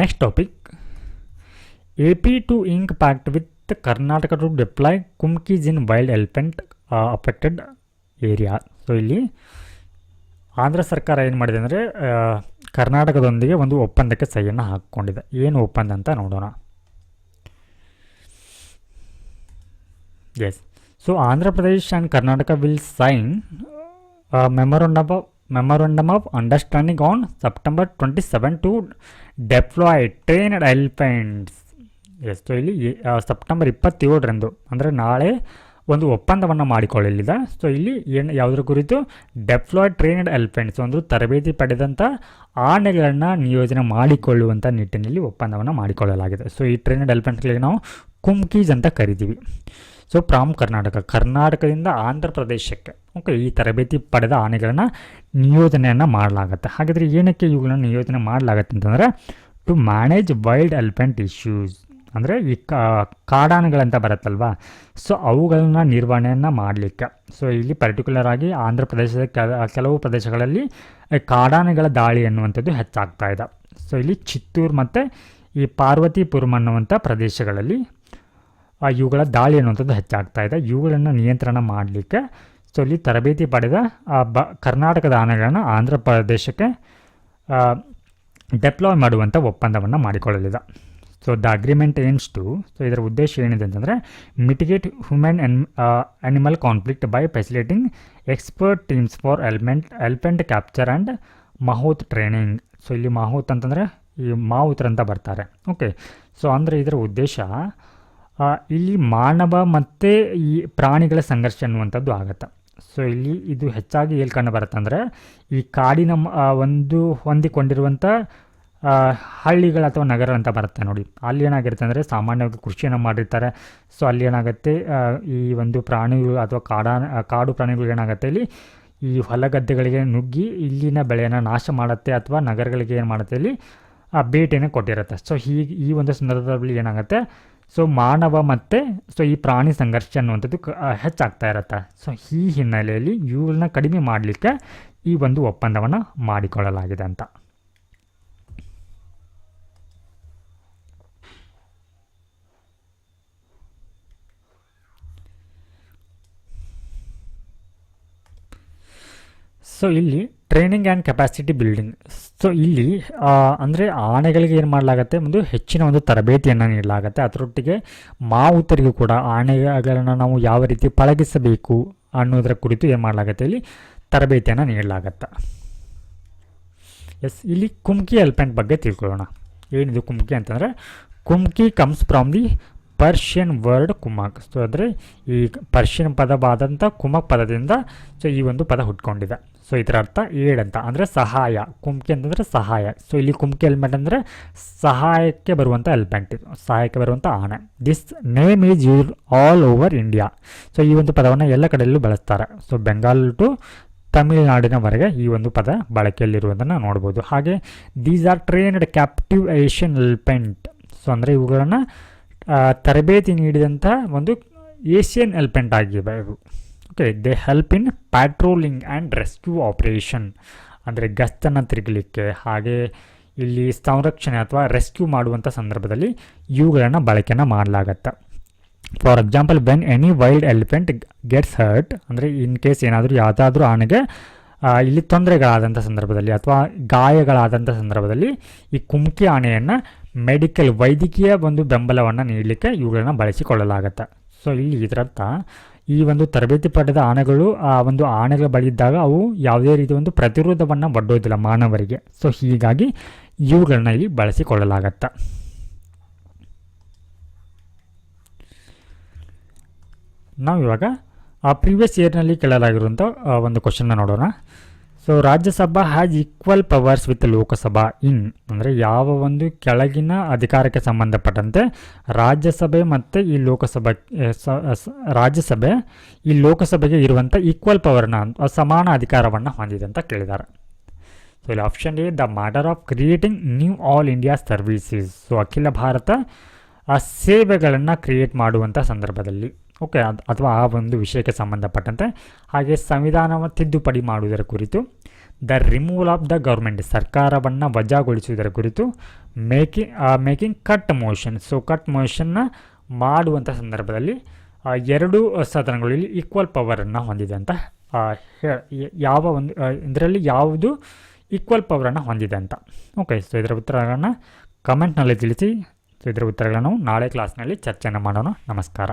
Next topic, AP to ink pact with Karnataka to deploy kumkis in wild elephant affected area. So ಇಲ್ಲಿ ಆಂಧ್ರ ಸರ್ಕಾರ ಏನು ಮಾಡಿದೆ ಅಂದರೆ ಕರ್ನಾಟಕದೊಂದಿಗೆ ಒಂದು ಒಪ್ಪಂದಕ್ಕೆ ಸಹಿಯನ್ನು ಹಾಕ್ಕೊಂಡಿದೆ. ಏನು ಒಪ್ಪಂದ ಅಂತ ನೋಡೋಣ. Yes. So Andhra Pradesh and Karnataka will sign a memorandum of understanding on September 27 to deploy trained elephants. Yes. So ಇಲ್ಲಿ ಸೆಪ್ಟೆಂಬರ್ 27 ಅಂದರೆ ನಾಳೆ ಒಂದು ಒಪ್ಪಂದವನ್ನು ಮಾಡಿಕೊಳ್ಳಲಿದೆ. ಸೊ ಇಲ್ಲಿ ಯಾವುದರ ಕುರಿತು ಡೆಪ್ಲಾಯ್ಡ್ ಟ್ರೈನ್ಡ್ ಎಲಿಫೆಂಟ್ಸ್, ಒಂದು ತರಬೇತಿ ಪಡೆದಂಥ ಆನೆಗಳನ್ನು ನಿಯೋಜನೆ ಮಾಡಿಕೊಳ್ಳುವಂಥ ನಿಟ್ಟಿನಲ್ಲಿ ಒಪ್ಪಂದವನ್ನು ಮಾಡಿಕೊಳ್ಳಲಾಗಿದೆ. ಸೊ ಈ ಟ್ರೈನ್ಡ್ ಎಲಿಫೆಂಟ್ಗಳಿಗೆ ನಾವು ಕುಮ್ಕೀಸ್ ಅಂತ ಕರಿತೀವಿ. ಸೊ ಫ್ರಾಮ್ ಕರ್ನಾಟಕದಿಂದ ಆಂಧ್ರ ಪ್ರದೇಶಕ್ಕೆ ಈ ತರಬೇತಿ ಪಡೆದ ಆನೆಗಳನ್ನು ನಿಯೋಜನೆಯನ್ನು ಮಾಡಲಾಗುತ್ತೆ. ಹಾಗಾದರೆ ಏನಕ್ಕೆ ಇವುಗಳನ್ನು ನಿಯೋಜನೆ ಮಾಡಲಾಗುತ್ತೆ ಅಂತಂದರೆ to manage wild elephant issues, ಅಂದರೆ ಈ ಕಾಡಾನೆಗಳಂತ ಬರುತ್ತಲ್ವ, ಸೊ ಅವುಗಳನ್ನ ನಿರ್ವಹಣೆಯನ್ನು ಮಾಡಲಿಕ್ಕೆ. ಸೊ ಇಲ್ಲಿ ಪರ್ಟಿಕ್ಯುಲರ್ ಆಗಿ ಆಂಧ್ರ ಪ್ರದೇಶದ ಕೆಲವು ಪ್ರದೇಶಗಳಲ್ಲಿ ಕಾಡಾನೆಗಳ ದಾಳಿ ಅನ್ನುವಂಥದ್ದು ಹೆಚ್ಚಾಗ್ತಾ ಇದೆ. ಸೊ ಇಲ್ಲಿ ಚಿತ್ತೂರು ಮತ್ತು ಈ ಪಾರ್ವತಿಪುರಂ ಅನ್ನುವಂಥ ಪ್ರದೇಶಗಳಲ್ಲಿ ಇವುಗಳ ದಾಳಿ ಅನ್ನುವಂಥದ್ದು ಹೆಚ್ಚಾಗ್ತಾ ಇದೆ. ಇವುಗಳನ್ನು ನಿಯಂತ್ರಣ ಮಾಡಲಿಕ್ಕೆ ಸೊ ಇಲ್ಲಿ ತರಬೇತಿ ಪಡೆದ ಕರ್ನಾಟಕದ ಆನೆಗಳನ್ನು ಆಂಧ್ರ ಪ್ರದೇಶಕ್ಕೆ ಡೆಪ್ಲಾಯ್ ಮಾಡುವಂಥ ಒಪ್ಪಂದವನ್ನು ಮಾಡಿಕೊಳ್ಳಲಿದೆ. So the agreement aims to, so ಇದರ ಉದ್ದೇಶ ಏನಿದೆ ಅಂತಂದರೆ mitigate human animal conflict by facilitating expert teams for elephant capture and mahout training. So ಇಲ್ಲಿ ಮಾಹೂತ್ ಅಂತಂದರೆ ಈ ಮಾವುತರಂತ ಬರ್ತಾರೆ. ಓಕೆ, ಸೊ ಅಂದರೆ ಇದರ ಉದ್ದೇಶ ಇಲ್ಲಿ ಮಾನವ ಮತ್ತು ಈ ಪ್ರಾಣಿಗಳ ಸಂಘರ್ಷ ಅನ್ನುವಂಥದ್ದು ಆಗುತ್ತೆ. ಸೊ ಇಲ್ಲಿ ಇದು ಹೆಚ್ಚಾಗಿ ಎಲ್ಲಿ ಕಂಡು ಬರುತ್ತೆ ಅಂದರೆ ಈ ಕಾಡಿನ ಒಂದು ಹೊಂದಿಕೊಂಡಿರುವಂಥ ಹಳ್ಳಿಗಳು ಅಥವಾ ನಗರ ಅಂತ ಬರುತ್ತೆ ನೋಡಿ. ಅಲ್ಲಿ ಏನಾಗಿರುತ್ತೆ ಅಂದರೆ ಸಾಮಾನ್ಯವಾಗಿ ಕೃಷಿಯನ್ನು ಮಾಡಿರ್ತಾರೆ. ಸೊ ಅಲ್ಲಿ ಏನಾಗುತ್ತೆ, ಈ ಒಂದು ಪ್ರಾಣಿಗಳು ಅಥವಾ ಕಾಡು ಪ್ರಾಣಿಗಳು ಏನಾಗುತ್ತೆ, ಇಲ್ಲಿ ಈ ಹೊಲ ಗದ್ದೆಗಳಿಗೆ ನುಗ್ಗಿ ಇಲ್ಲಿನ ಬೆಳೆಯನ್ನು ನಾಶ ಮಾಡುತ್ತೆ ಅಥವಾ ನಗರಗಳಿಗೆ ಏನು ಮಾಡುತ್ತೆ, ಇಲ್ಲಿ ಭೇಟಿಯನ್ನು ಕೊಟ್ಟಿರುತ್ತೆ. ಸೊ ಹೀಗೆ ಈ ಒಂದು ಸಂದರ್ಭದಲ್ಲಿ ಏನಾಗುತ್ತೆ, ಸೊ ಮಾನವ ಮತ್ತು ಈ ಪ್ರಾಣಿ ಸಂಘರ್ಷ ಅನ್ನುವಂಥದ್ದು ಹೆಚ್ಚಾಗ್ತಾ ಇರುತ್ತೆ. ಸೊ ಈ ಹಿನ್ನೆಲೆಯಲ್ಲಿ ಇವುಗಳನ್ನ ಕಡಿಮೆ ಮಾಡಲಿಕ್ಕೆ ಈ ಒಂದು ಒಪ್ಪಂದವನ್ನು ಮಾಡಿಕೊಳ್ಳಲಾಗಿದೆ ಅಂತ. ಸೊ ಇಲ್ಲಿ training and capacity building. So ಇಲ್ಲಿ ಅಂದರೆ ಆನೆಗಳಿಗೆ ಏನು ಮಾಡಲಾಗುತ್ತೆ, ಒಂದು ಹೆಚ್ಚಿನ ಒಂದು ತರಬೇತಿಯನ್ನು ನೀಡಲಾಗುತ್ತೆ. ಅದರೊಟ್ಟಿಗೆ ಮಾವುತರಿಗೂ ಕೂಡ ಆನೆಗಳನ್ನು ನಾವು ಯಾವ ರೀತಿ ಪಳಗಿಸಬೇಕು ಅನ್ನೋದರ ಕುರಿತು ಏನು ಮಾಡಲಾಗುತ್ತೆ, ಇಲ್ಲಿ ತರಬೇತಿಯನ್ನು ನೀಡಲಾಗುತ್ತೆ. ಎಸ್, ಇಲ್ಲಿ ಕುಮ್ಕಿ ಎಲಿಫೆಂಟ್ ಬಗ್ಗೆ ತಿಳ್ಕೊಳ್ಳೋಣ. ಏನಿದು ಕುಮ್ಕಿ ಅಂತಂದರೆ, kumki comes from the Persian word kumak. So ಅಂದರೆ ಈ ಪರ್ಷಿಯನ್ ಪದವಾದಂಥ ಕುಮಕ್ ಪದದಿಂದ ಸೊ ಈ ಒಂದು ಪದ ಹುಟ್ಕೊಂಡಿದೆ. ಸೊ ಇದರ ಅರ್ಥ ಏಡ್ ಅಂತ, ಅಂದರೆ ಸಹಾಯ. ಕುಮ್ಕಿ ಅಂತಂದರೆ ಸಹಾಯ. ಸೊ ಇಲ್ಲಿ ಕುಮ್ಕಿ ಎಲಿಫೆಂಟ್ ಅಂದರೆ ಸಹಾಯಕ್ಕೆ ಬರುವಂಥ ಎಲಿಫೆಂಟ್, ಇದು ಸಹಾಯಕ್ಕೆ ಬರುವಂಥ ಆನೆ. This name is use all over India. So ಈ ಒಂದು ಪದವನ್ನು ಎಲ್ಲ ಕಡೆಯಲ್ಲೂ ಬಳಸ್ತಾರೆ. ಸೊ ಬೆಂಗಾಲ್ ಟು ತಮಿಳುನಾಡಿನವರೆಗೆ ಈ ಒಂದು ಪದ ಬಳಕೆಯಲ್ಲಿರುವುದನ್ನು ನೋಡ್ಬೋದು. ಹಾಗೆ these are trained captive Asian elephant. So ಅಂದರೆ ಇವುಗಳನ್ನು ತರಬೇತಿ ನೀಡಿದಂಥ ಒಂದು ಏಷ್ಯನ್ ಎಲಿಫೆಂಟ್ ಆಗಿವೆ ಇವು. Okay, they help in patrolling and rescue operation, ಅಂದರೆ ಗಸ್ತನ್ನು ತಿರುಗಲಿಕ್ಕೆ, ಹಾಗೆ ಇಲ್ಲಿ ಸಂರಕ್ಷಣೆ ಅಥವಾ ರೆಸ್ಕ್ಯೂ ಮಾಡುವಂಥ ಸಂದರ್ಭದಲ್ಲಿ ಇವುಗಳನ್ನು ಬಳಕೆಯನ್ನು ಮಾಡಲಾಗತ್ತೆ. For example, when any wild elephant gets hurt, ಅಂದರೆ ಇನ್ ಕೇಸ್ ಏನಾದರೂ ಯಾವುದಾದ್ರೂ ಆನೆಗೆ ಇಲ್ಲಿ ತೊಂದರೆಗಳಾದಂಥ ಸಂದರ್ಭದಲ್ಲಿ ಅಥವಾ ಗಾಯಗಳಾದಂಥ ಸಂದರ್ಭದಲ್ಲಿ ಈ ಕುಮ್ಕಿ ಆನೆಯನ್ನು ಮೆಡಿಕಲ್ ವೈದ್ಯಕೀಯ ಒಂದು ಬೆಂಬಲವನ್ನು ನೀಡಲಿಕ್ಕೆ ಇವುಗಳನ್ನ ಬಳಸಿಕೊಳ್ಳಲಾಗತ್ತೆ. ಸೊ ಇಲ್ಲಿ ಇದರರ್ಥ ಈ ಒಂದು ತರಬೇತಿ ಪಡೆದ ಆನೆಗಳು ಆ ಒಂದು ಆನೆಗಳ ಬಳಿ ಇದ್ದಾಗ ಅವು ಯಾವುದೇ ರೀತಿಯ ಒಂದು ಪ್ರತಿರೋಧವನ್ನು ಒಡ್ಡೋದಿಲ್ಲ ಮಾನವರಿಗೆ. ಸೊ ಹೀಗಾಗಿ ಇವುಗಳನ್ನ ಇಲ್ಲಿ ಬಳಸಿಕೊಳ್ಳಲಾಗತ್ತೆ. ನಾವು ಇವಾಗ ಪ್ರೀವಿಯಸ್ ಇಯರ್ನಲ್ಲಿ ಕೇಳಲಾಗಿರುವಂಥ ಒಂದು ಕ್ವಶನ್ನ ನೋಡೋಣ. So Rajya Sabha has equal powers with Lok Sabha in, ಅಂದರೆ ಯಾವ ಒಂದು ಕೆಳಗಿನ ಅಧಿಕಾರಕ್ಕೆ ಸಂಬಂಧಪಟ್ಟಂತೆ ರಾಜ್ಯಸಭೆ ಮತ್ತು ಈ ರಾಜ್ಯಸಭೆ ಈ ಲೋಕಸಭೆಗೆ ಇರುವಂಥ ಈಕ್ವಲ್ ಪವರ್ನ ಸಮಾನ ಅಧಿಕಾರವನ್ನು ಹೊಂದಿದೆ ಅಂತ ಕೇಳಿದ್ದಾರೆ. ಸೊ ಇಲ್ಲಿ option A, the matter of creating new all India services. So ಅಖಿಲ ಭಾರತ ಸೇವೆಗಳನ್ನು ಕ್ರಿಯೇಟ್ ಮಾಡುವಂಥ ಸಂದರ್ಭದಲ್ಲಿ, ಓಕೆ, ಅಥವಾ ಆ ಒಂದು ವಿಷಯಕ್ಕೆ ಸಂಬಂಧಪಟ್ಟಂತೆ. ಹಾಗೆ ಸಂವಿಧಾನವನ್ನು ತಿದ್ದುಪಡಿ ಮಾಡುವುದರ ಕುರಿತು, the removal of the government, ಸರ್ಕಾರವನ್ನು ವಜಾಗೊಳಿಸುವುದರ ಕುರಿತು, making cut motion. So cut ಮೋಷನ್ನ ಮಾಡುವಂಥ ಸಂದರ್ಭದಲ್ಲಿ ಎರಡು ಸದನಗಳು ಇಲ್ಲಿ ಈಕ್ವಲ್ ಪವರನ್ನು ಹೊಂದಿದೆ ಅಂತ ಯಾವ ಒಂದು ಇದರಲ್ಲಿ ಯಾವುದು ಈಕ್ವಲ್ ಪವರನ್ನು ಹೊಂದಿದೆ ಅಂತ. ಓಕೆ, ಸೊ ಇದರ ಉತ್ತರಗಳನ್ನು ಕಮೆಂಟ್ನಲ್ಲಿ ತಿಳಿಸಿ. ಸೊ ಇದರ ಉತ್ತರಗಳನ್ನು ನಾಳೆ ಕ್ಲಾಸ್ನಲ್ಲಿ ಚರ್ಚೆಯನ್ನು ಮಾಡೋಣ. ನಮಸ್ಕಾರ.